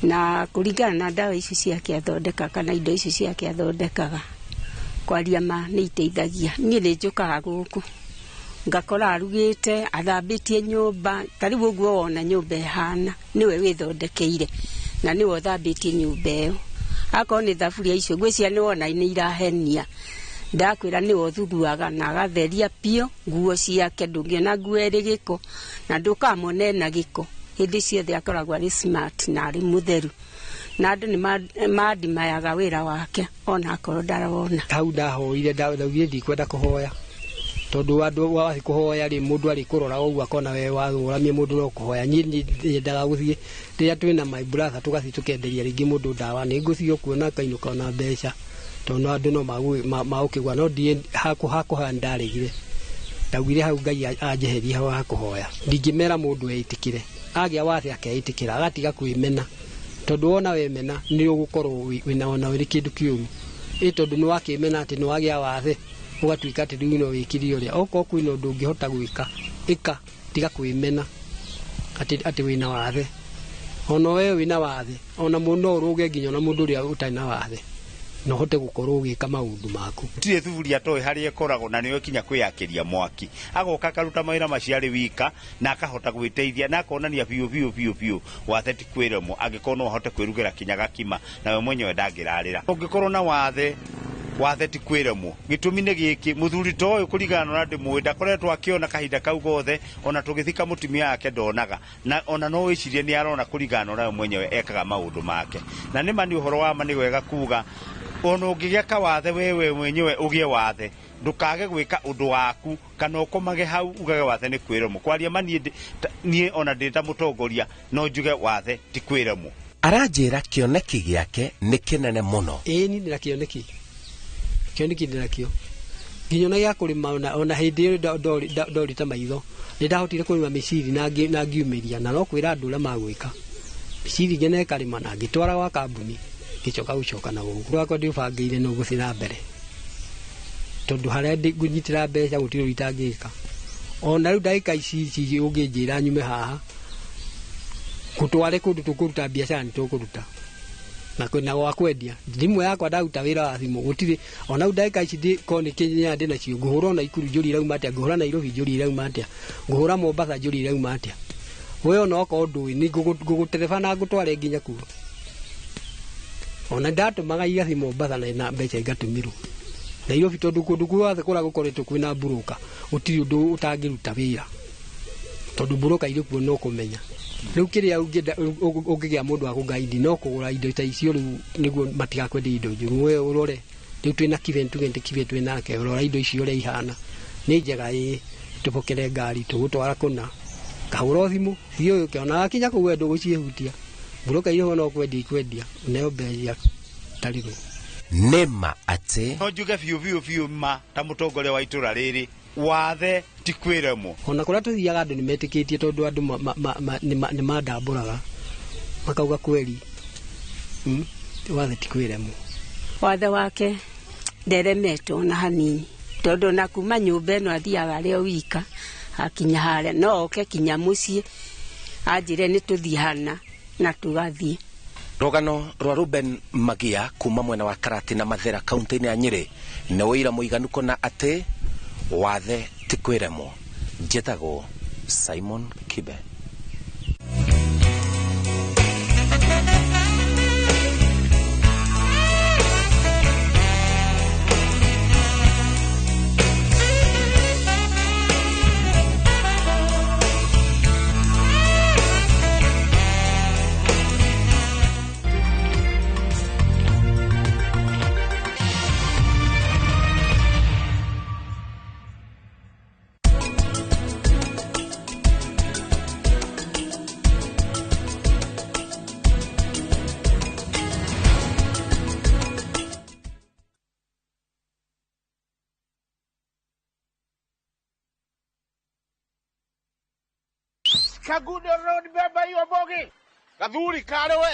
na kå ringana na ndawa icio ciake athondeka kana indo icio ciake athondekaga kwaria ma nä iteithagia niä nä njå kaga gå kå ngakora arugä te athambä tie nyå mba tarä u å guo wona nyå mba ähana nä we wä thondekeire na nä we thambä tie nyå mba ä yo akorwo nä thaburia icio gwä cia nä wona nä irahenia ndakwä ra nä we å thuguaga na agatheria piå nguo ciake ndå ngä ona nguo ä rä gä ko na ndå kamone na gä ko hä ndä ciothe akoragwo arä smart na arä må theru na andå nä mandimayaga wä ra wake ona akorwo ndarona hau ndahoire ndaugire ndikwenda kå hoya tondå andå wathiä kå hoya rä må ndå arä kå rora åguo akona we wathåramia må ndå no kå hoya niä nyendaga gå thiä rä rä a twä na my brother tå gathiä tå kenderia rä ngä må ndå ndawa nä ngå thiä kuona kainå kana mbeca tondå andå no magå kä gwa no ndiä hakå haya ndarä gire ndaugire hau Ngai anjeherie hau hakå hoya ndingä mera må ndå eitä kä re agä a wathe akeitä kä ra agatiga kwä mena tondå wona we mena nä å gå korwo wä na ona wä rä kä ndå kä å ru ä tondå nä wakä mena atä nä wagä a wathe å gatuä ka atä rä u no wä kä rie å rä a okorwo kwä na å ndå å ngä hota gwä ka ä ka tiga kwä mena atä wä na wathe ona we wä na wathe ona må no å rå ge nginya ona må ndå å rä a å tarä na wathe no hote gå korwo å gä ka maå ndå maku tirä thuburia toä harä äkoragwo na nä kinya kwä yakä ria mwaki agoka akaruta mawä ra maciarä wika na akahota gwä teithia na akonania biå wathe ti kwä remwo angä korwo no ahote kwä rugä ra kinya gakima nawe mwenyewe ndangä rarä ra å ngä korwo na wathe ti kwä remwo gä tå mi nä gä kä må thuri ta å yå kå ringana na ndä mwä ndakoretwo akä ona kahinda kau gothe ona tå gä thika må timia yake ndonaga na ona no wä cirie nä arona kå ringana na we mwenyewe ekaga maå ndå make na nä ma nä å horo wa ma nä wega kuga ona å ngä gä aka wathe wewe mwenyewe å gä wathe ndukage gwä ka å ndå waku kana å komage hau ugage wathe nä kwä remwo kwaria ma niä ona ndä ta må tongoria no njuge wathe ti kwä remwo aranjä ra kä oneki gä ake nä kä nene må no ä ni ndä na kä oneki ndä nakio nginya ona gä akå rä ma ona hä ndä ä yo ndorä te maitho nä ndahotire kå rä ma mä ciri na ngiumä ria na no kwä ra andå å rä a magwä ka mä ciri ngene karä ma na ngä twara gwa kambuni ngä coka gå coka na gå gå rwakwa ndä bangä ire no gå thiä na mbere tondå harä a ngå nyitä ra mbeca gå tirä å itangä ka ona rä u ndagä ka ici å ngä njä ra nyume haha gå tware kå ndå tå kå ruta biacara nä tå kå ruta na kwina gwa kwendia thimå yakwa ndaruta wä ra wa thimå gå tirä ona u ndagä ka ici korwo nä Kenya ndä nacio ngå hå ra ona Ikuru njå ri irauma atä ngå hå ra Nairobi njå ri irauma atä ngå hå ra Mombasa njå ri irauma atä we ona okorwo ndå ä nä ngå gå tereba na ngå tware nginya kuo ona ndatå maga igathi Mombasa na mbeca ingatå mä rwo Nairobi tondå kå ndå guothe kå rä a gå koretwo kwä na mburåka å tirä å ndå å tangä ruta wä ra tondå mburåka irä kuo no kå menya rä u kä rä a å ngä gä a må ndå wa gå gaidi no kå gå ra indo ta icio rä u nä guo matigakwendia indo njå ru we å rore rä u twä na kibe tuge nä kibe twä nake å rora indo icio å rä a ihana nä njega ä tå bokere ngari tå gå twara kå na kahå ra thimå thiä å yå ke ona gakinya kå u we ndå gå ciähutia mburåka irä ho no kwendia ikwendia neo mbecia tarä rå nä ma atä no njuge biå ma ta må tongoria wa itå ra rä rä wathe ti kwä remwo ona kå rä a tå thiaga andå nä metä tie tondå andå nä mandambå raga makauga kweri wathe ti kwä remwo wathe wake nderemetwo ona hanini tondå na kuma nyå no athiaga arä o wika akinya harä no oke kinya må ciä anjä re nä tå thiä hana na tå gathiä rũgano rwa Ruben Magia kuma mwena wa Karati na Mathera kaunti-inĩ ya Nyeri nĩ wĩira mũiganu kũna atĩ wathe ti kwĩremwo. Njĩtagwo Simon Kibe. Kagudo road beba hiyo bogi. Kadhuri kale we.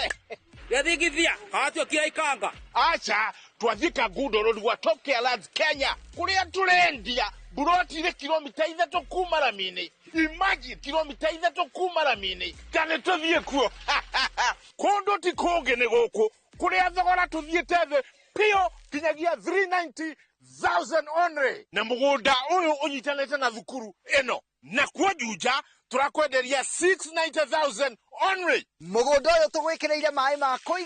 yathigithia atio kira ikanga acha twathika gudo road wa Top Care Lands Kenya kuria turendia buroti ile kilomita 3 kuma Ramini. Imagine kilomita 3 kuma Ramini kane tuthie kuo kondo ti konge ne goko kuria thogora tuthie teve pio kinyagia 390,000 only na mugunda uyu unyitanete na thukuru eno na kwa juja turakwenderia 690,000 only. Mugunda uyu tugwikireire mai ma